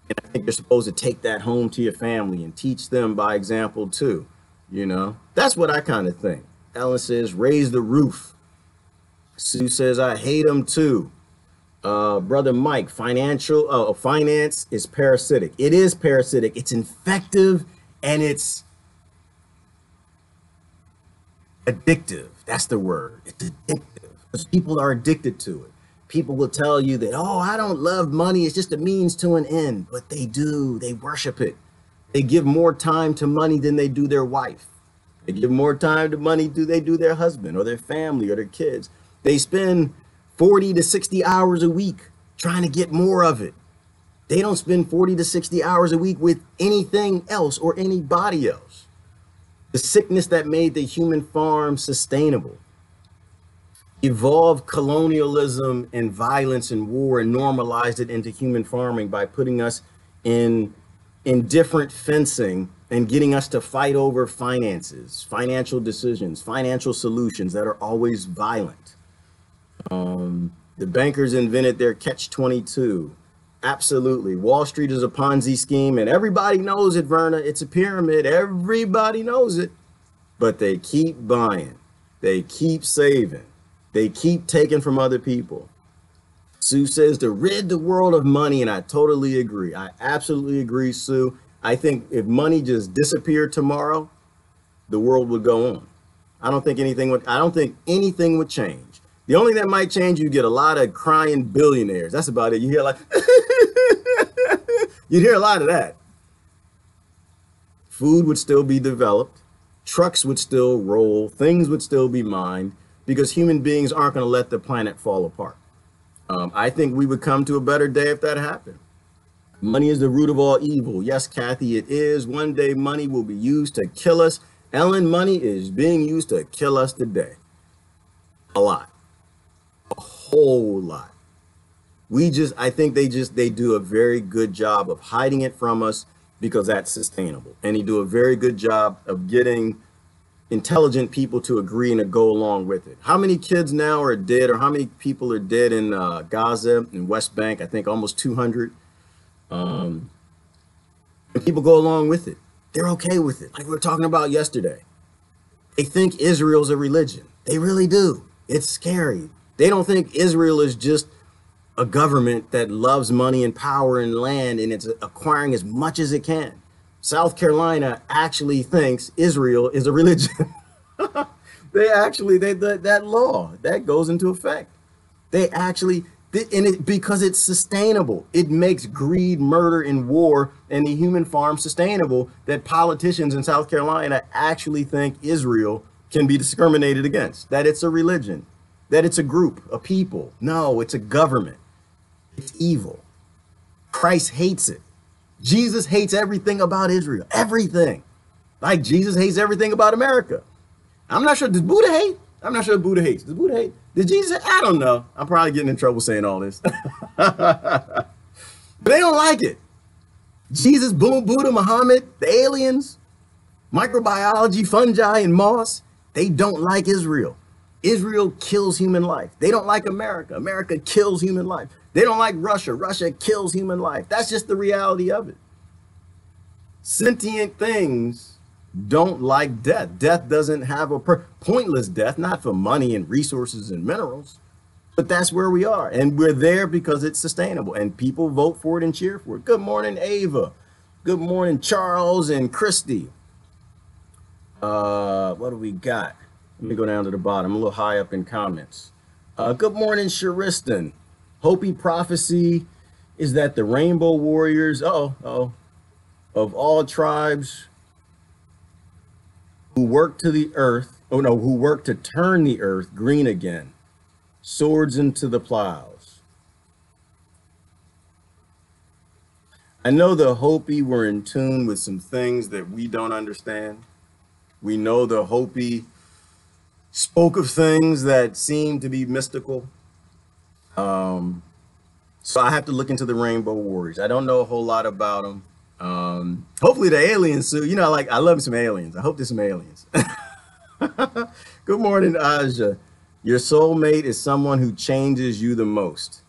[SPEAKER 3] And I think you're supposed to take that home to your family and teach them by example too. That's what I kind of think. Ellen says, raise the roof. Sue says, I hate them too. Brother Mike, finance is parasitic. It is parasitic. It's infective and it's addictive. That's the word. It's addictive because people are addicted to it. People will tell you that, oh, I don't love money. It's just a means to an end. But they do. They worship it. They give more time to money than they do their wife. They give more time to money than they do their husband or their family or their kids. They spend 40 to 60 hours a week trying to get more of it. They don't spend 40 to 60 hours a week with anything else or anybody else. The sickness that made the human farm sustainable evolved colonialism and violence and war and normalized it into human farming by putting us in different fencing and getting us to fight over finances, financial decisions, financial solutions that are always violent. The bankers invented their catch-22. Absolutely. Wall Street is a Ponzi scheme, and everybody knows it, Verna. It's a pyramid. Everybody knows it. But they keep buying. They keep saving. They keep taking from other people. Sue says to rid the world of money, and I totally agree. I absolutely agree, Sue. I think if money just disappeared tomorrow, the world would go on. I don't think anything would change. The only thing that might change, you get a lot of crying billionaires. That's about it. You hear you'd hear a lot of that. Food would still be developed. Trucks would still roll. Things would still be mined because human beings aren't going to let the planet fall apart. I think we would come to a better day if that happened. Money is the root of all evil. Yes, Kathy, it is. One day money will be used to kill us. Ellen, money is being used to kill us today. A lot. A whole lot. I think they do a very good job of hiding it from us because that's sustainable. And they do a very good job of getting intelligent people to agree and to go along with it. How many kids now are dead, or how many people are dead in Gaza and West Bank? I think almost 200. And people go along with it. They're okay with it. Like we were talking about yesterday. They think Israel's a religion. They really do. It's scary. They don't think Israel is just a government that loves money and power and land, and it's acquiring as much as it can. South Carolina actually thinks Israel is a religion. That law that goes into effect. They actually, because it's sustainable. It makes greed, murder, and war and the human farm sustainable, that politicians in South Carolina actually think Israel can be discriminated against, that it's a religion, that it's a group, a people. No, it's a government. It's evil. Christ hates it. Jesus hates everything about Israel. Everything. Like Jesus hates everything about America. I'm not sure. Does Buddha hate? I'm not sure Buddha hates. Does Buddha hate? Did Jesus? I don't know. I'm probably getting in trouble saying all this. But they don't like it. Jesus, Buddha, Muhammad, the aliens, microbiology, fungi, and moss, they don't like Israel. Israel kills human life. They don't like America. America kills human life. They don't like Russia. Russia kills human life. That's just the reality of it. Sentient things don't like death. Death doesn't have a pointless death, not for money and resources and minerals, but that's where we are. And we're there because it's sustainable, and people vote for it and cheer for it. Good morning, Ava. Good morning, Charles and Christy. What do we got? Let me go down to the bottom, a little high up in comments. Good morning, Sharistan. Hopi prophecy is that the rainbow warriors, of all tribes who work to the earth, who work to turn the earth green again, swords into the plows. I know the Hopi were in tune with some things that we don't understand. We know the Hopi spoke of things that seem to be mystical. So I have to look into the Rainbow Warriors. I don't know a whole lot about them. Hopefully the aliens, so like I love some aliens. I hope there's some aliens. Good morning, Aja. Your soulmate is someone who changes you the most.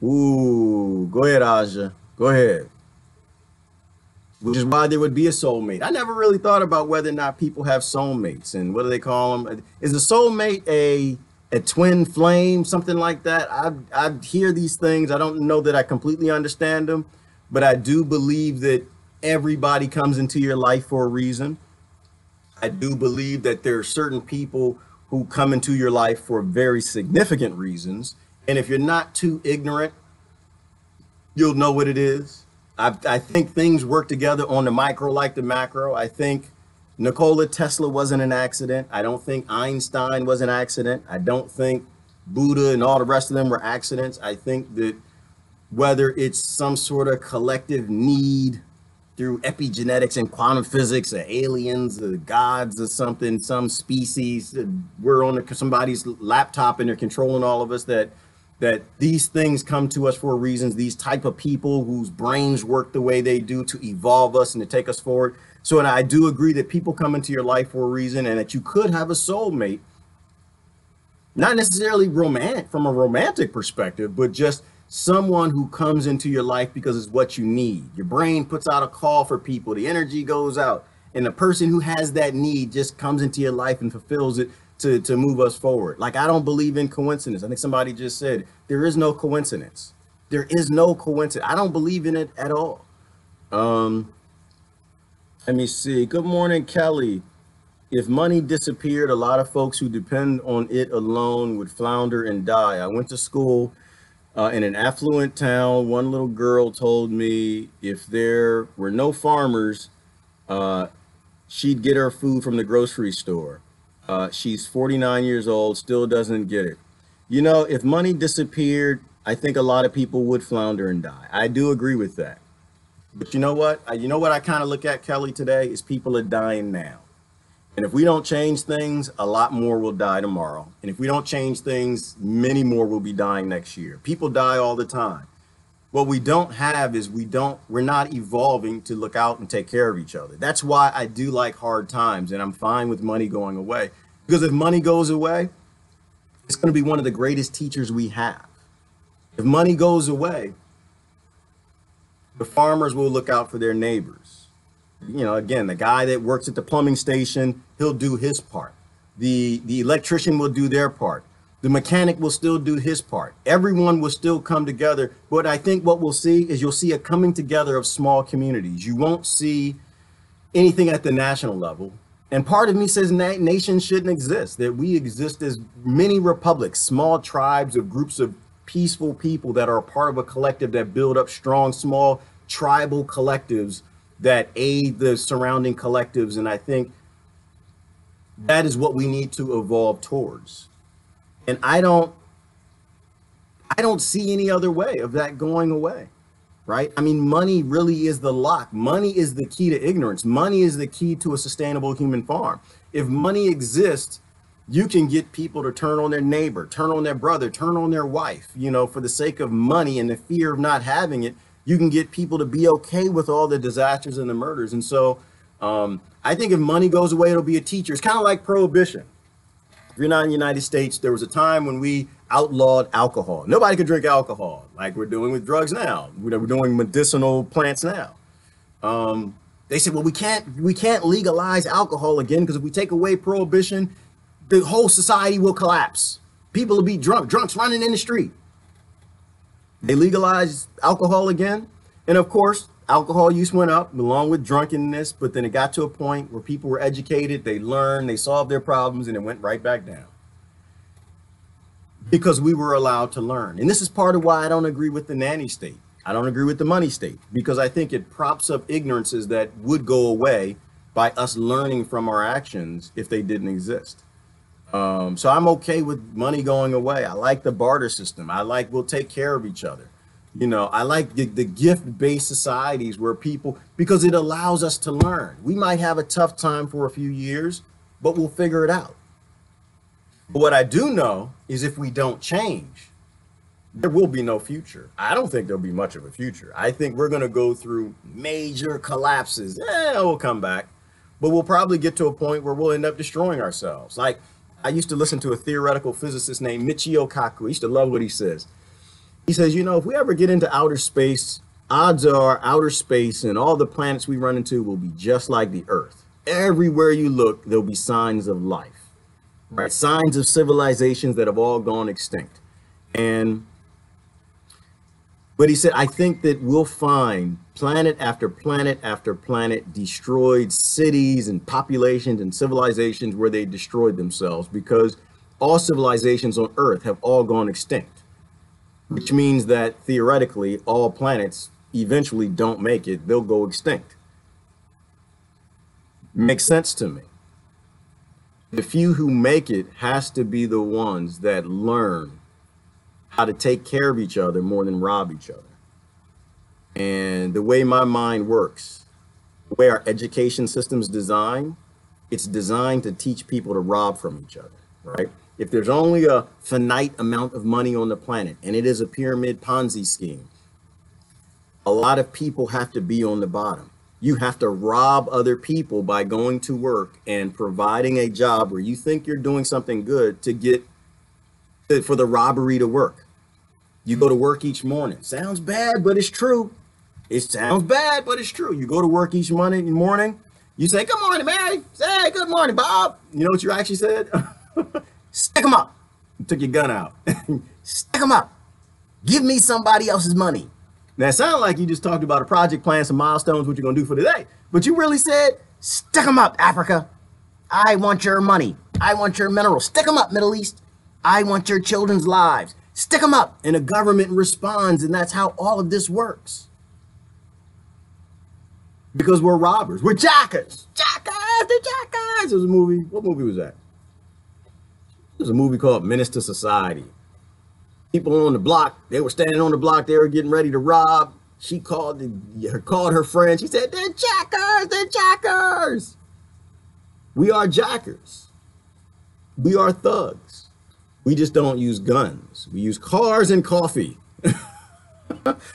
[SPEAKER 3] Ooh, go ahead, Aja. Go ahead. Which is why there would be a soulmate. I never really thought about whether or not people have soulmates, and what do they call them? Is a soulmate a twin flame, something like that? I hear these things. I don't know that I completely understand them, but I do believe that everybody comes into your life for a reason. I do believe that there are certain people who come into your life for very significant reasons. And if you're not too ignorant, you'll know what it is. I think things work together on the micro like the macro. I think Nikola Tesla wasn't an accident. I don't think Einstein was an accident. I don't think Buddha and all the rest of them were accidents. I think that whether it's some sort of collective need through epigenetics and quantum physics, or aliens, or gods, or something, some species, we're on somebody's laptop and they're controlling all of us, that these things come to us for reasons, these type of people whose brains work the way they do to evolve us and to take us forward. So, and I do agree that people come into your life for a reason, and that you could have a soulmate, not necessarily from a romantic perspective, but just someone who comes into your life because it's what you need. Your brain puts out a call for people, the energy goes out, and the person who has that need just comes into your life and fulfills it to move us forward. Like, I don't believe in coincidence. I think somebody just said, there is no coincidence. There is no coincidence. I don't believe in it at all. Let me see. Good morning, Kelly. If money disappeared, a lot of folks who depend on it alone would flounder and die. I went to school in an affluent town. One little girl told me if there were no farmers, she'd get her food from the grocery store. She's 49 years old, still doesn't get it. If money disappeared, I think a lot of people would flounder and die. I do agree with that. But you know what? I kind of look at, Kelly, today is people are dying now. And if we don't change things, a lot more will die tomorrow. And if we don't change things, many more will be dying next year. People die all the time. What we don't have is we're not evolving to look out and take care of each other. That's why I do like hard times, and I'm fine with money going away. Because if money goes away, it's going to be one of the greatest teachers we have. If money goes away, the farmers will look out for their neighbors. You know, again, the guy that works at the plumbing station, he'll do his part. The electrician will do their part. The mechanic will still do his part. Everyone will still come together. But I think what we'll see is you'll see a coming together of small communities. You won't see anything at the national level. And part of me says nations shouldn't exist, that we exist as mini republics, small tribes of groups of peaceful people that are a part of a collective that build up strong, small tribal collectives that aid the surrounding collectives. And I think that is what we need to evolve towards. And I don't see any other way of that going away, right? I mean, money really is the lock. Money is the key to ignorance. Money is the key to a sustainable human farm. If money exists, you can get people to turn on their neighbor, turn on their brother, turn on their wife, you know, for the sake of money and the fear of not having it. You can get people to be okay with all the disasters and the murders. And so I think if money goes away, it'll be a teacher. It's kind of like prohibition. If you're not in the United States, there was a time when we outlawed alcohol. Nobody could drink alcohol like we're doing with drugs now. We're doing medicinal plants now. They said, well, we can't legalize alcohol again because if we take away prohibition, the whole society will collapse. People will be drunks running in the street. They legalized alcohol again. And of course, alcohol use went up along with drunkenness, but then it got to a point where people were educated, they learned, they solved their problems, and it went right back down. Because we were allowed to learn. And this is part of why I don't agree with the nanny state. I don't agree with the money state, because I think it props up ignorances that would go away by us learning from our actions if they didn't exist. So I'm okay with money going away. I like the barter system. I like we'll take care of each other. You know, I like the gift-based societies where people, because it allows us to learn. We might have a tough time for a few years, but we'll figure it out. But what I do know is if we don't change, there will be no future. I don't think there'll be much of a future. I think we're going to go through major collapses. We'll come back, but we'll probably get to a point where we'll end up destroying ourselves. Like, I used to listen to a theoretical physicist named Michio Kaku. I used to love what he says. He says, you know, if we ever get into outer space, odds are outer space and all the planets we run into will be just like the Earth. Everywhere you look, there'll be signs of life, right? Signs of civilizations that have all gone extinct. But he said, I think that we'll find planet after planet after planet destroyed cities and populations and civilizations where they destroyed themselves because all civilizations on Earth have all gone extinct, which means that theoretically all planets eventually don't make it. They'll go extinct. Makes sense to me. The few who make it has to be the ones that learn how to take care of each other more than rob each other. And the way my mind works, the way our education system's designed, it's designed to teach people to rob from each other, right? If there's only a finite amount of money on the planet, and it is a pyramid Ponzi scheme, a lot of people have to be on the bottom. You have to rob other people by going to work and providing a job where you think you're doing something good to get for the robbery to work. You go to work each morning. Sounds bad, but it's true. It sounds bad, but it's true. You go to work each morning. You say, good morning, Mary. Say, good morning, Bob. You know what you actually said? Stick them up. You took your gun out. Stick them up. Give me somebody else's money. Now, it sounded like you just talked about a project plan, some milestones, what you're going to do for today. But you really said, stick them up, Africa. I want your money. I want your minerals. Stick them up, Middle East. I want your children's lives. Stick them up. And the government responds, and that's how all of this works. Because we're robbers. We're jackers. Jackers, the jackers. There's a movie. What movie was that? There's a movie called Menace to Society. People on the block, they were standing on the block, they were getting ready to rob. She called her friend. She said, they're jackers, they're jackers. We are jackers. We are thugs. We just don't use guns. We use cars and coffee.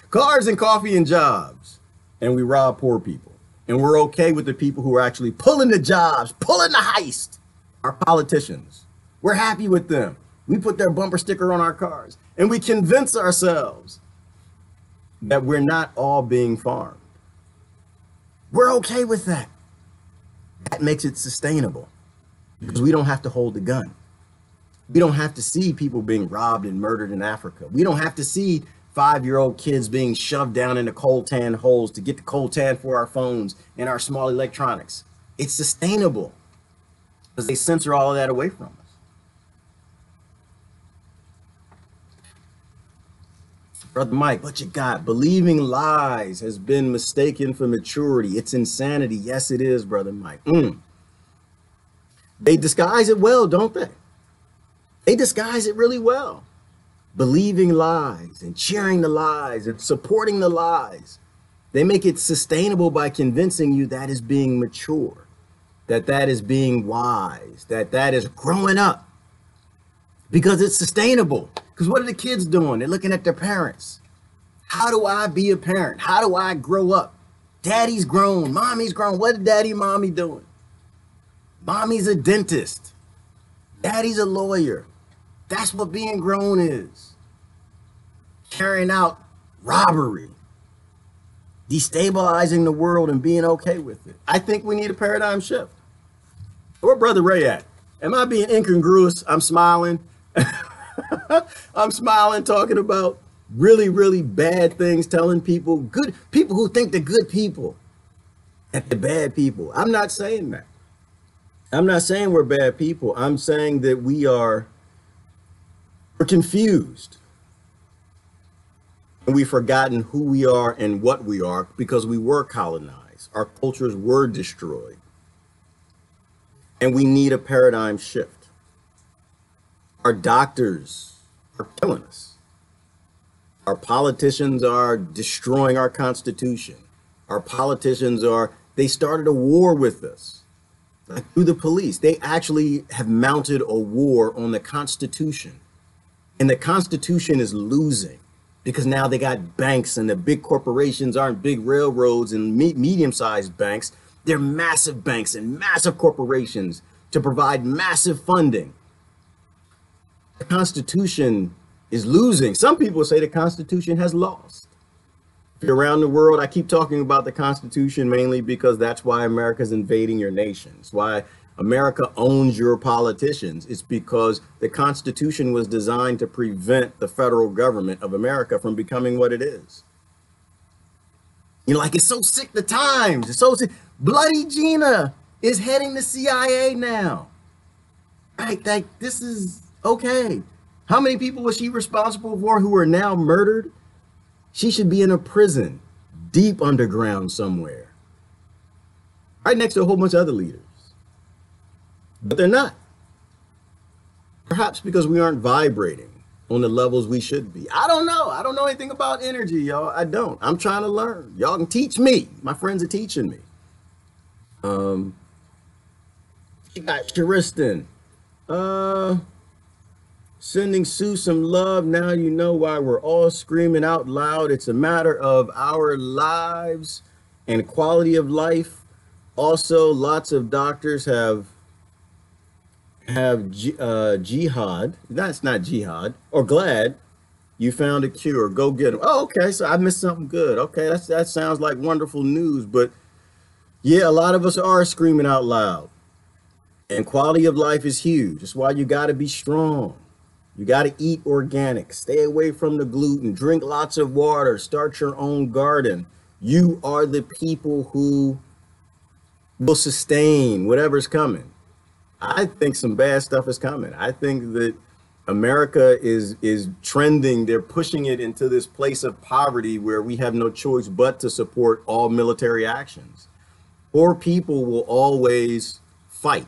[SPEAKER 3] Cars and coffee and jobs. And we rob poor people. And we're okay with the people who are actually pulling the jobs, pulling the heist. Our politicians. We're happy with them. We put their bumper sticker on our cars. And we convince ourselves that we're not all being farmed. We're okay with that. That makes it sustainable. Because we don't have to hold the gun. We don't have to see people being robbed and murdered in Africa. We don't have to see 5-year-old kids being shoved down into coltan holes to get the coltan for our phones and our small electronics. It's sustainable because they censor all of that away from us. Brother Mike, what you got? Believing lies has been mistaken for maturity. It's insanity. Yes, it is, Brother Mike. They disguise it well, don't they? They disguise it really well. Believing lies and cheering the lies and supporting the lies. They make it sustainable by convincing you that is being mature, that is being wise, that is growing up. Because it's sustainable. Because what are the kids doing? They're looking at their parents. How do I be a parent? How do I grow up? Daddy's grown, mommy's grown. What are daddy and mommy doing? Mommy's a dentist. Daddy's a lawyer. That's what being grown is. Carrying out robbery. Destabilizing the world and being okay with it. I think we need a paradigm shift. Where Brother Ray at? Am I being incongruous? I'm smiling. I'm smiling, talking about really, really bad things, telling people, good people who think they're good people, that they're bad people. I'm not saying that. I'm not saying we're bad people. I'm saying that we're confused. And we've forgotten who we are and what we are because we were colonized. Our cultures were destroyed. And we need a paradigm shift. Our doctors are killing us. Our politicians are destroying our Constitution. Our politicians they started a war with us. Like through the police. They actually have mounted a war on the Constitution. And the Constitution is losing because now they got banks, and the big corporations aren't big railroads and medium-sized banks. They're massive banks and massive corporations to provide massive funding. The Constitution is losing. Some people say the Constitution has lost. If you're around the world, I keep talking about the Constitution mainly because that's why America's invading your nation. It's why America owns your politicians. It's because the Constitution was designed to prevent the federal government of America from becoming what it is. You're like, it's so sick the times. It's so sick. Bloody Gina is heading the CIA now. Right? Like, this is okay. How many people was she responsible for who are now murdered? She should be in a prison, deep underground somewhere, right next to a whole bunch of other leaders. But they're not. Perhaps because we aren't vibrating on the levels we should be. I don't know. I don't know anything about energy, y'all. I don't. I'm trying to learn. Y'all can teach me. My friends are teaching me. She got Tristan. Sending Sue some love. Now you know why we're all screaming out loud. It's a matter of our lives and quality of life. Also, lots of doctors have jihad. That's not jihad. Or glad you found a cure. Go get them. Oh, okay. So I missed something good. Okay, that sounds like wonderful news. But yeah, a lot of us are screaming out loud. And quality of life is huge. That's why you got to be strong. You got to eat organic, stay away from the gluten, drink lots of water, start your own garden. You are the people who will sustain whatever's coming. I think some bad stuff is coming. I think that America is trending. They're pushing it into this place of poverty where we have no choice but to support all military actions. Poor people will always fight,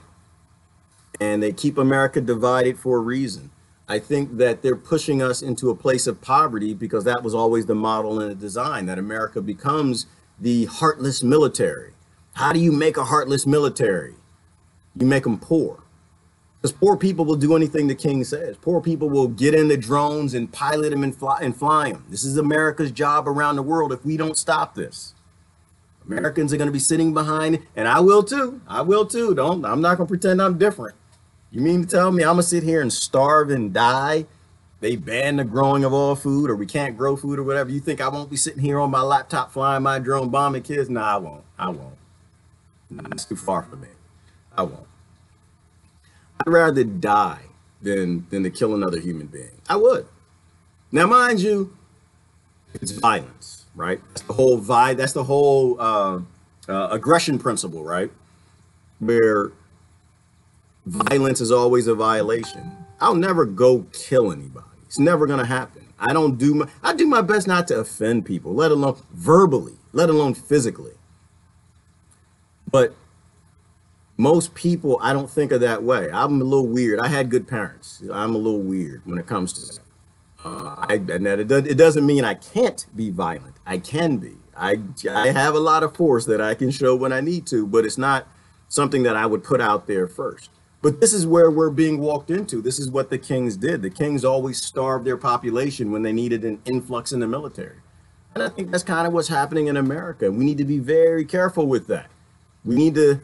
[SPEAKER 3] and they keep America divided for a reason. I think that they're pushing us into a place of poverty because that was always the model and the design, that America becomes the heartless military. How do you make a heartless military? You make them poor. Because poor people will do anything the king says. Poor people will get in the drones and pilot them and fly them. This is America's job around the world if we don't stop this. Americans are going to be sitting behind, and I will too. I will too. I'm not going to pretend I'm different. You mean to tell me I'm going to sit here and starve and die? They ban the growing of all food, or we can't grow food or whatever. You think I won't be sitting here on my laptop flying my drone bombing kids? No, I won't. I won't. That's too far for me. I won't. I'd rather die than to kill another human being. I would. Now, mind you, it's violence, right? That's the whole aggression principle, right? Where violence is always a violation. I'll never go kill anybody. It's never going to happen. I do my best not to offend people, let alone verbally, let alone physically. But most people, I don't think of that way. I'm a little weird. I had good parents. I'm a little weird when it comes to that. It doesn't mean I can't be violent. I can be. I have a lot of force that I can show when I need to, but it's not something that I would put out there first. But this is where we're being walked into. This is what the kings did. The kings always starved their population when they needed an influx in the military. And I think that's kind of what's happening in America. We need to be very careful with that. We need to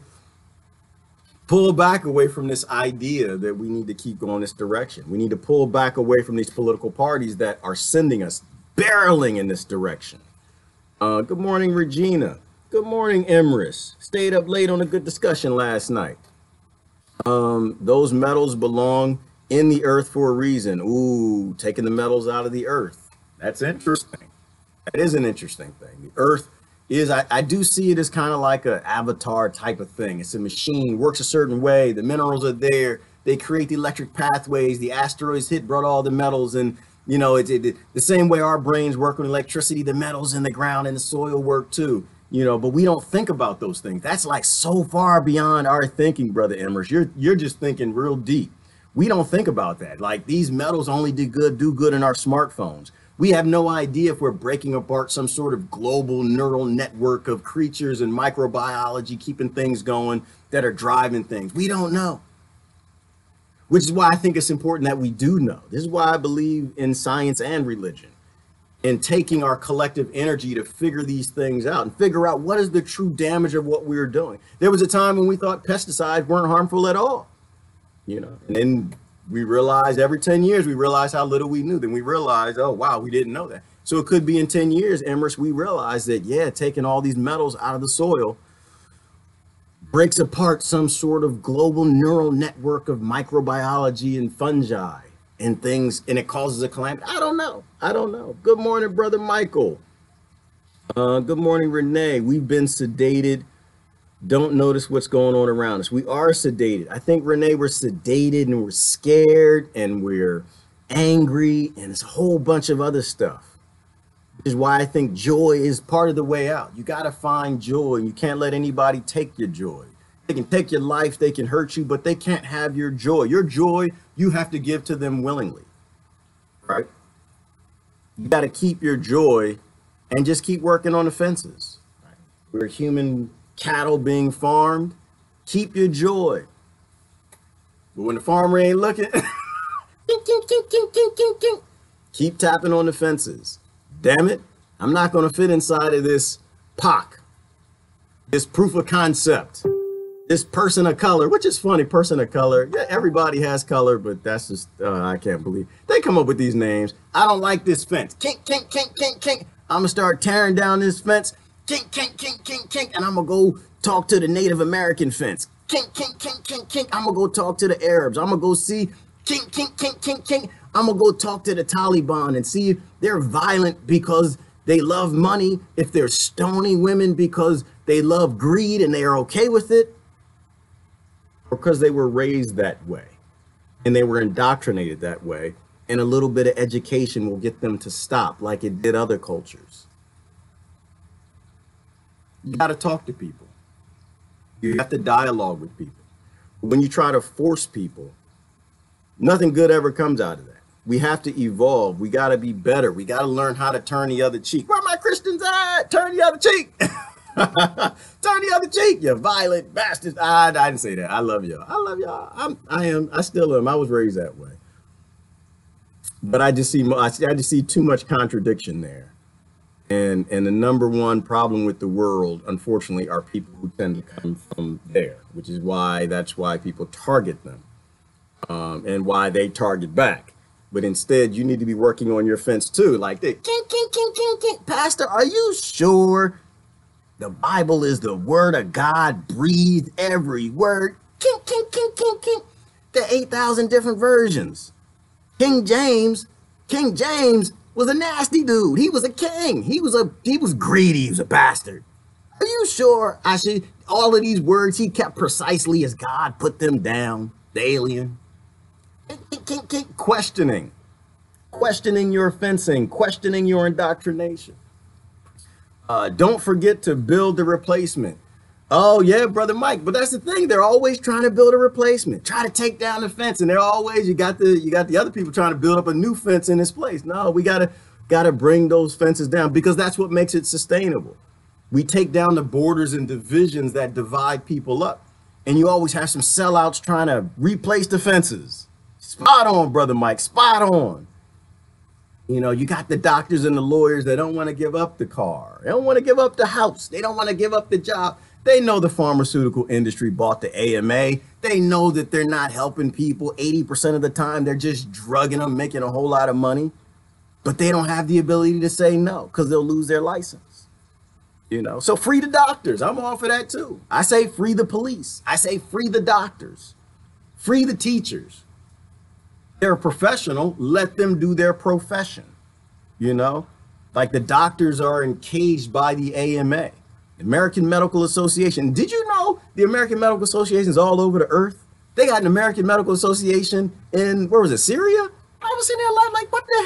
[SPEAKER 3] pull back away from this idea that we need to keep going this direction. We need to pull back away from these political parties that are sending us barreling in this direction. Good morning, Regina. Good morning, Emrys. Stayed up late on a good discussion last night. Those metals belong in the earth for a reason. Ooh, taking the metals out of the earth. That's interesting. That is an interesting thing. The earth is, I do see it as kind of like an avatar type of thing. It's a machine, works a certain way. The minerals are there. They create the electric pathways. The asteroids brought all the metals. And, you know, the same way our brains work with electricity, the metals in the ground and the soil work too. You know, but we don't think about those things. That's like so far beyond our thinking, Brother Emrys. You're just thinking real deep. We don't think about that. Like these metals only do good in our smartphones. We have no idea if we're breaking apart some sort of global neural network of creatures and microbiology keeping things going that are driving things. We don't know. Which is why I think it's important that we do know. This is why I believe in science and religion. And taking our collective energy to figure these things out and figure out what is the true damage of what we're doing. There was a time when we thought pesticides weren't harmful at all, you know, and then we realized every 10 years, we realized how little we knew. Then we realized, oh, wow, we didn't know that. So it could be in 10 years, Emrys, we realized that, yeah, taking all these metals out of the soil breaks apart some sort of global neural network of microbiology and fungi and things, and it causes a calamity. I don't know. Good morning, Brother Michael. Good morning, Renee. We've been sedated. Don't notice what's going on around us. We are sedated. I think, Renee, we're sedated and we're scared and we're angry and it's a whole bunch of other stuff. Which is why I think joy is part of the way out. You got to find joy, and you can't let anybody take your joy. They can take your life, they can hurt you, but they can't have your joy. Your joy, you have to give to them willingly, right? You got to keep your joy and just keep working on the fences. Right? We're human cattle being farmed. Keep your joy. But when the farmer ain't looking, keep tapping on the fences. Damn it, I'm not going to fit inside of this POC, this proof of concept. This person of color, which is funny, person of color. Yeah, everybody has color, but that's just, I can't believe. They come up with these names. I don't like this fence. Kink, kink, kink, kink, kink. I'm going to start tearing down this fence. Kink, kink, kink, kink, kink. And I'm going to go talk to the Native American fence. Kink, kink, kink, kink, kink. I'm going to go talk to the Arabs. I'm going to go see kink, kink, kink, kink, kink. I'm going to go talk to the Taliban and see if they're violent because they love money, if they're stoning women because they love greed and they are okay with it. Because they were raised that way and they were indoctrinated that way, and a little bit of education will get them to stop like it did other cultures. You got to talk to people. You have to dialogue with people. When you try to force people, nothing good ever comes out of that. We have to evolve. We got to be better. We got to learn how to turn the other cheek. Where my Christians at? Turn the other cheek. Turn the other cheek, you violent bastards. I didn't say that. I love y'all. I love y'all. I still am. I was raised that way. But I just see too much contradiction there. And the number one problem with the world, unfortunately, are people who tend to come from there, which is that's why people target them, and why they target back. But instead, you need to be working on your fence too, like the kink, kink, kink, kink, kink. Pastor, are you sure the Bible is the word of God, breathed every word? Kink, kink, kink, kink, kink. There are 8,000 different versions. King James was a nasty dude. He was a king. He was greedy. He was a bastard. Are you sure all of these words he kept precisely as God put them down? The alien. Questioning your fencing, questioning your indoctrination. Don't forget to build the replacement. Oh yeah, brother Mike, but that's the thing. They're always trying to build a replacement, try to take down the fence, and they're always you got the other people trying to build up a new fence in its place. No, we gotta bring those fences down, because that's what makes it sustainable. We take down the borders and divisions that divide people up, and you always have some sellouts trying to replace the fences. Spot on, brother Mike, spot on. You know, you got the doctors and the lawyers that don't want to give up the car. They don't want to give up the house. They don't want to give up the job. They know the pharmaceutical industry bought the AMA. They know that they're not helping people. 80% of the time, they're just drugging them, making a whole lot of money. But they don't have the ability to say no, because they'll lose their license. You know, so free the doctors. I'm all for that too. I say free the police. I say free the doctors. Free the teachers. They're a professional. Let them do their profession. You know, like the doctors are encaged by the AMA. American Medical Association. Did you know the American Medical Association is all over the earth? They got an American Medical Association in, where was it, Syria? I was sitting there like, what the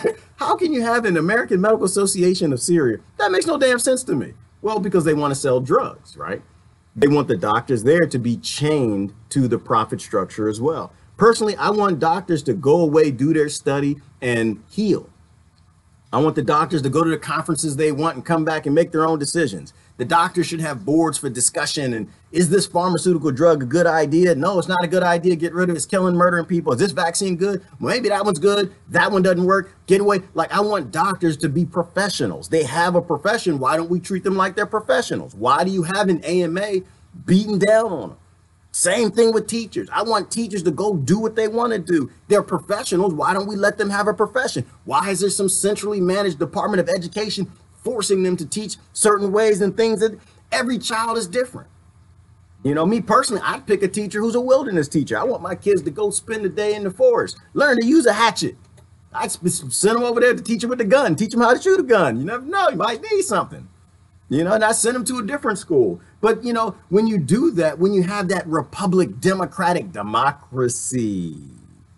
[SPEAKER 3] hell? How can you have an American Medical Association of Syria? That makes no damn sense to me. Well, because they want to sell drugs, right? They want the doctors there to be chained to the profit structure as well. Personally, I want doctors to go away, do their study, and heal. I want the doctors to go to the conferences they want and come back and make their own decisions. The doctors should have boards for discussion. And is this pharmaceutical drug a good idea? No, it's not a good idea. Get rid of it. It's killing, murdering people. Is this vaccine good? Well, maybe that one's good. That one doesn't work. Get away. Like, I want doctors to be professionals. They have a profession. Why don't we treat them like they're professionals? Why do you have an AMA beating down on them? Same thing with teachers. I want teachers to go do what they want to do. They're professionals. Why don't we let them have a profession? Why is there some centrally managed Department of Education forcing them to teach certain ways and things that every child is different? You know, me personally, I'd pick a teacher who's a wilderness teacher. I want my kids to go spend the day in the forest, learn to use a hatchet. I'd send them over there to teach them with the gun, teach them how to shoot a gun. You never know, you might need something. You know, and I send them to a different school. But, you know, when you do that, when you have that republic, democratic democracy,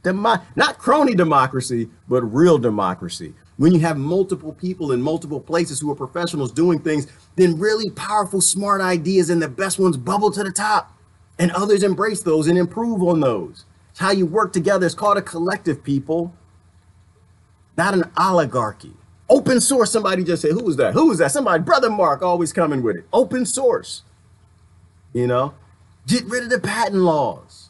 [SPEAKER 3] not crony democracy, but real democracy, when you have multiple people in multiple places who are professionals doing things, then really powerful, smart ideas and the best ones bubble to the top, and others embrace those and improve on those. It's how you work together. It's called a collective, people, not an oligarchy. Open source, somebody just said, who was that? Who was that? Somebody, Brother Mark, always coming with it. Open source, you know, get rid of the patent laws.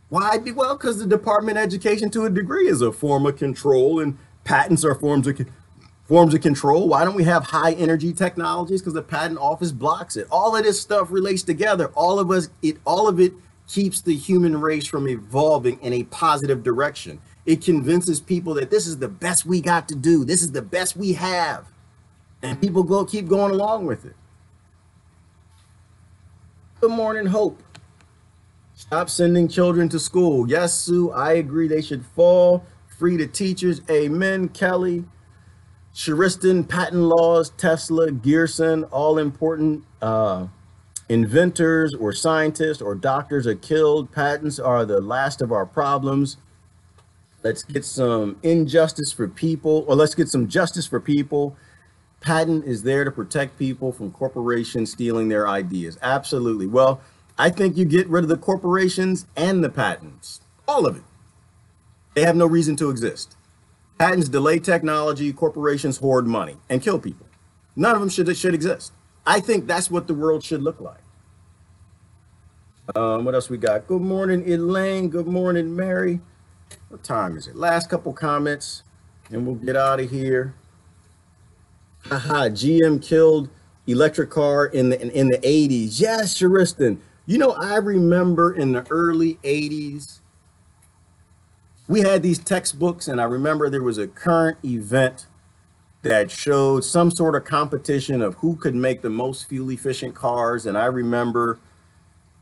[SPEAKER 3] Why? Well, because the Department of Education to a degree is a form of control, and patents are forms of control. Why don't we have high energy technologies? Because the patent office blocks it. All of this stuff relates together. All of it keeps the human race from evolving in a positive direction. It convinces people that this is the best we got to do. This is the best we have. And people keep going along with it. Good morning, Hope. Stop sending children to school. Yes, Sue, I agree. They should fall. Free the teachers. Amen, Kelly. Shiristan, patent laws, Tesla, Gearson, all important inventors or scientists or doctors are killed. Patents are the last of our problems. Let's get some injustice for people, or let's get some justice for people. Patent is there to protect people from corporations stealing their ideas. Absolutely. Well, I think you get rid of the corporations and the patents, all of it. They have no reason to exist. Patents delay technology, corporations hoard money and kill people. None of them should exist. I think that's what the world should look like. What else we got? Good morning, Elaine. Good morning, Mary. What time is it? Last couple comments, and we'll get out of here. Haha, GM killed electric car in the 80s. Yes, Sharistan. You know, I remember in the early 80s, we had these textbooks, and I remember there was a current event that showed some sort of competition of who could make the most fuel efficient cars. And I remember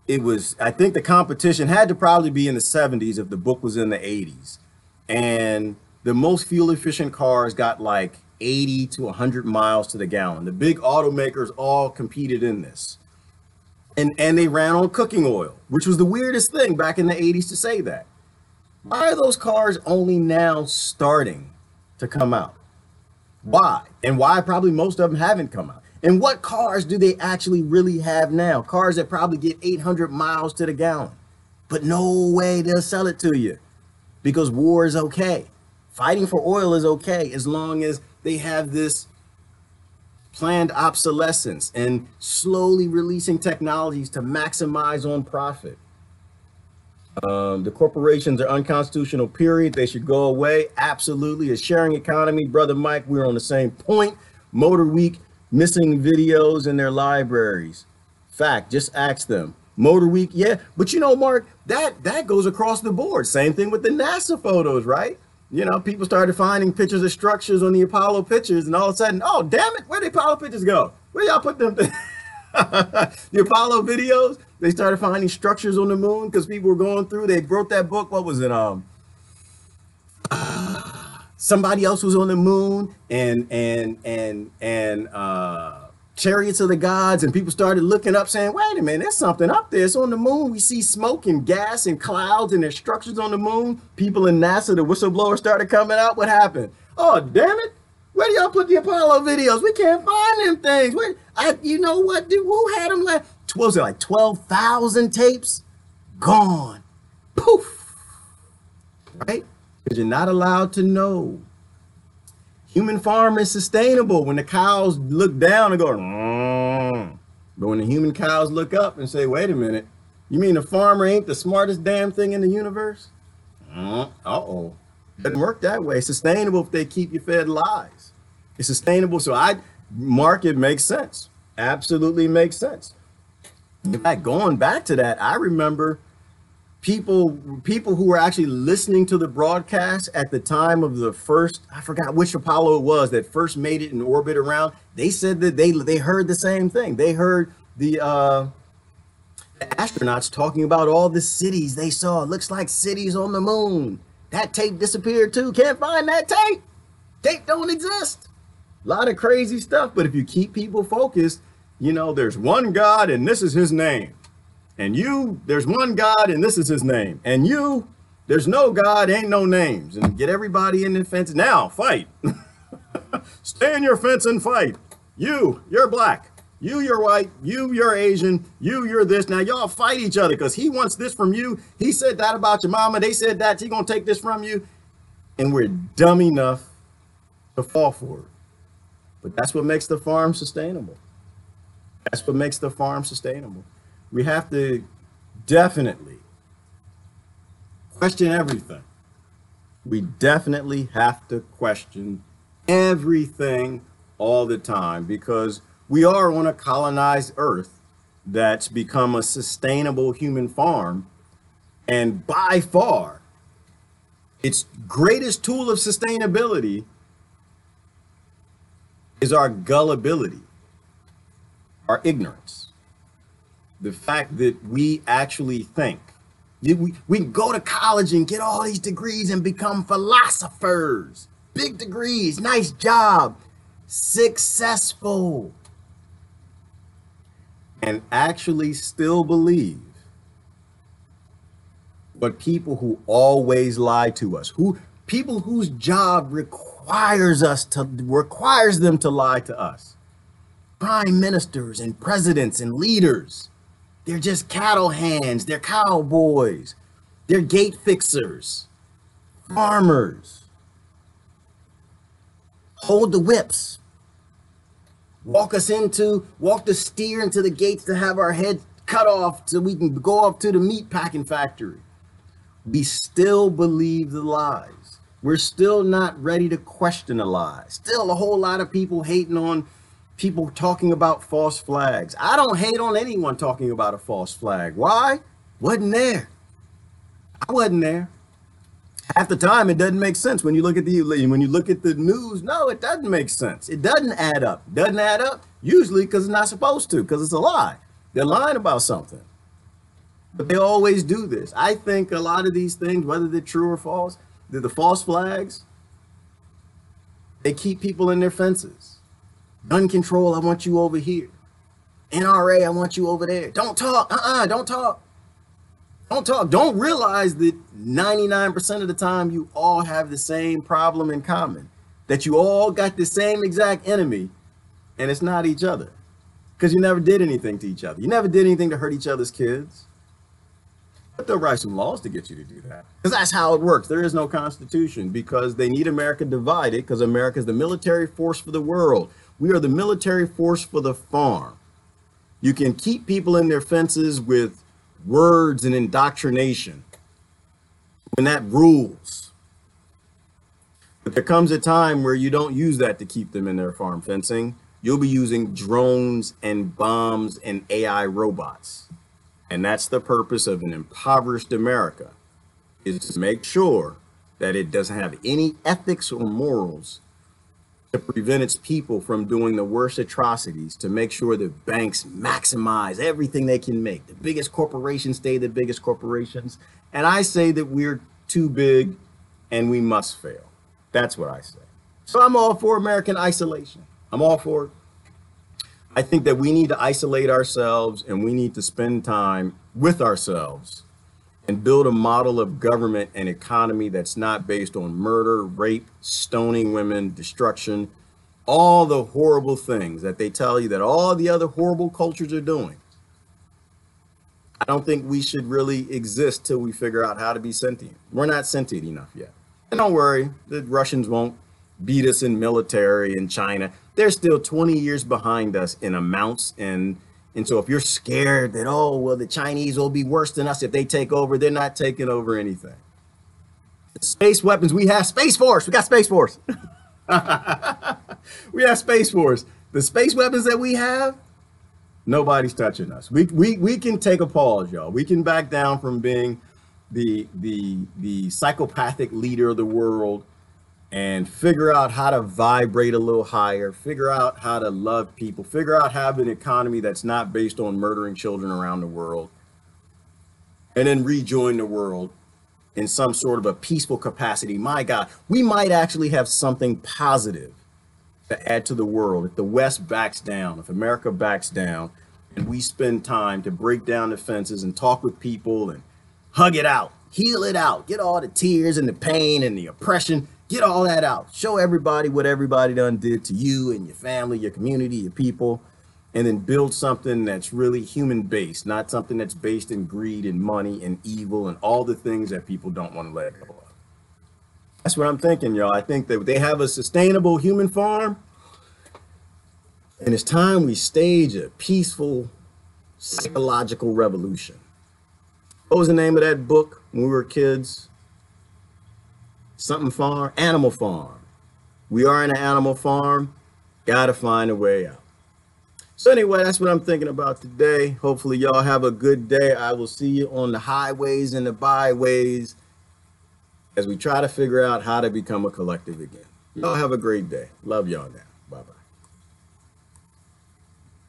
[SPEAKER 3] I think the competition had to probably be in the 70s if the book was in the 80s. And the most fuel efficient cars got like 80 to 100 miles to the gallon. The big automakers all competed in this. And they ran on cooking oil, which was the weirdest thing back in the 80s to say that. Why are those cars only now starting to come out? Why? And why probably most of them haven't come out? And what cars do they actually really have now? Cars that probably get 800 miles to the gallon. But no way they'll sell it to you because war is okay. Fighting for oil is okay as long as they have this planned obsolescence and slowly releasing technologies to maximize on profit. The corporations are unconstitutional, period. They should go away. Absolutely. A sharing economy. Brother Mike, we're on the same point. Motor Week missing videos in their libraries. Fact, just ask them. Motor Week, yeah. But you know, Mark, that goes across the board. Same thing with the NASA photos, right? You know, people started finding pictures of structures on the Apollo pictures, and all of a sudden, oh, damn it, where did the Apollo pictures go? Where y'all put them? The Apollo videos, they started finding structures on the moon because people were going through. They wrote that book. What was it? Somebody else was on the moon, and Chariots of the Gods, and people started looking up saying, wait a minute, there's something up there. It's on the moon. We see smoke and gas and clouds, and there's structures on the moon. People in NASA, the whistleblowers started coming out. What happened? Oh, damn it. Where do y'all put the Apollo videos? We can't find them things. You know what, dude? Who had them left? What was it, like 12,000 tapes? Gone. Poof. Right? Because you're not allowed to know. Human farm is sustainable when the cows look down and go, but when the human cows look up and say, wait a minute, you mean the farmer ain't the smartest damn thing in the universe? Uh-oh. Doesn't work that way. It's sustainable if they keep you fed lies. It's sustainable. So Mark, it makes sense. Absolutely makes sense. In fact, going back to that, I remember people who were actually listening to the broadcast at the time of the first, I forgot which Apollo it was that first made it in orbit around. They said that they heard the same thing. They heard the astronauts talking about all the cities they saw. It looks like cities on the moon. That tape disappeared too. Can't find that tape. Tape don't exist. A lot of crazy stuff. But if you keep people focused, you know, there's one God and this is his name. And there's one God and this is his name. And there's no God, ain't no names. And get everybody in the fence. Now, fight. Stay in your fence and fight. You're black. You're white. You're Asian. You're this. Now, y'all fight each other because he wants this from you. He said that about your mama. They said that. He's going to take this from you. And we're dumb enough to fall for it. But that's what makes the farm sustainable. That's what makes the farm sustainable. We have to definitely question everything. We definitely have to question everything all the time because we are on a colonized earth that's become a sustainable human farm. And by far, its greatest tool of sustainability is our gullibility, our ignorance. The fact that we actually think. We can go to college and get all these degrees and become philosophers. Big degrees, nice job, successful. And actually still believe what people who always lie to us, people whose job requires them to lie to us. Prime ministers and presidents and leaders. They're just cattle hands. They're cowboys. They're gate fixers, farmers. Hold the whips. walk the steer into the gates to have our head cut off so we can go off to the meat packing factory. We still believe the lies. We're still not ready to question the lies. Still a whole lot of people hating on people talking about false flags. I don't hate on anyone talking about a false flag. Why? Wasn't there. I wasn't there. Half the time it doesn't make sense when you look at the news. No, it doesn't make sense. It doesn't add up. It doesn't add up usually because it's not supposed to, because it's a lie. They're lying about something. But they always do this. I think a lot of these things, whether they're true or false, they're the false flags. They keep people in their fences. Gun control, I want you over here. NRA, I want you over there. Don't talk. Don't talk. Don't talk. Don't realize that 99% of the time you all have the same problem in common. That you all got the same exact enemy, and it's not each other. Because you never did anything to each other. You never did anything to hurt each other's kids. But they'll write some laws to get you to do that. Because that's how it works. There is no constitution because they need America divided because America is the military force for the world. We are the military force for the farm. You can keep people in their fences with words and indoctrination when that rules. But there comes a time where you don't use that to keep them in their farm fencing. You'll be using drones and bombs and AI robots. And that's the purpose of an impoverished America, is to make sure that it doesn't have any ethics or morals to prevent its people from doing the worst atrocities, to make sure that banks maximize everything they can make. The biggest corporations stay the biggest corporations. And I say that we're too big and we must fail. That's what I say. So I'm all for American isolation. I'm all for it. I think that we need to isolate ourselves and we need to spend time with ourselves and build a model of government and economy that's not based on murder, rape, stoning women, destruction, all the horrible things that they tell you that all the other horrible cultures are doing. I don't think we should really exist till we figure out how to be sentient. We're not sentient enough yet. And don't worry, the Russians won't beat us in military in China. They're still 20 years behind us in amounts. And so if you're scared that, oh, well, the Chinese will be worse than us if they take over, they're not taking over anything. The space weapons, we have Space Force. We got Space Force. We have Space Force. The space weapons that we have, nobody's touching us. We can take a pause, y'all. We can back down from being the psychopathic leader of the world and figure out how to vibrate a little higher, figure out how to love people, figure out how to have an economy that's not based on murdering children around the world, and then rejoin the world in some sort of a peaceful capacity. My God, we might actually have something positive to add to the world if the West backs down, if America backs down, and we spend time to break down the fences and talk with people and hug it out, heal it out, get all the tears and the pain and the oppression. Get all that out. Show everybody what everybody done did to you and your family, your community, your people, and then build something that's really human-based, not something that's based in greed and money and evil and all the things that people don't want to let go of. That's what I'm thinking, y'all. I think that they have a sustainable human farm, and it's time we stage a peaceful psychological revolution. What was the name of that book when we were kids? Something farm, Animal Farm. We are in an animal farm, gotta find a way out. So anyway, that's what I'm thinking about today. Hopefully y'all have a good day. I will see you on the highways and the byways as we try to figure out how to become a collective again. Y'all have a great day. Love y'all now.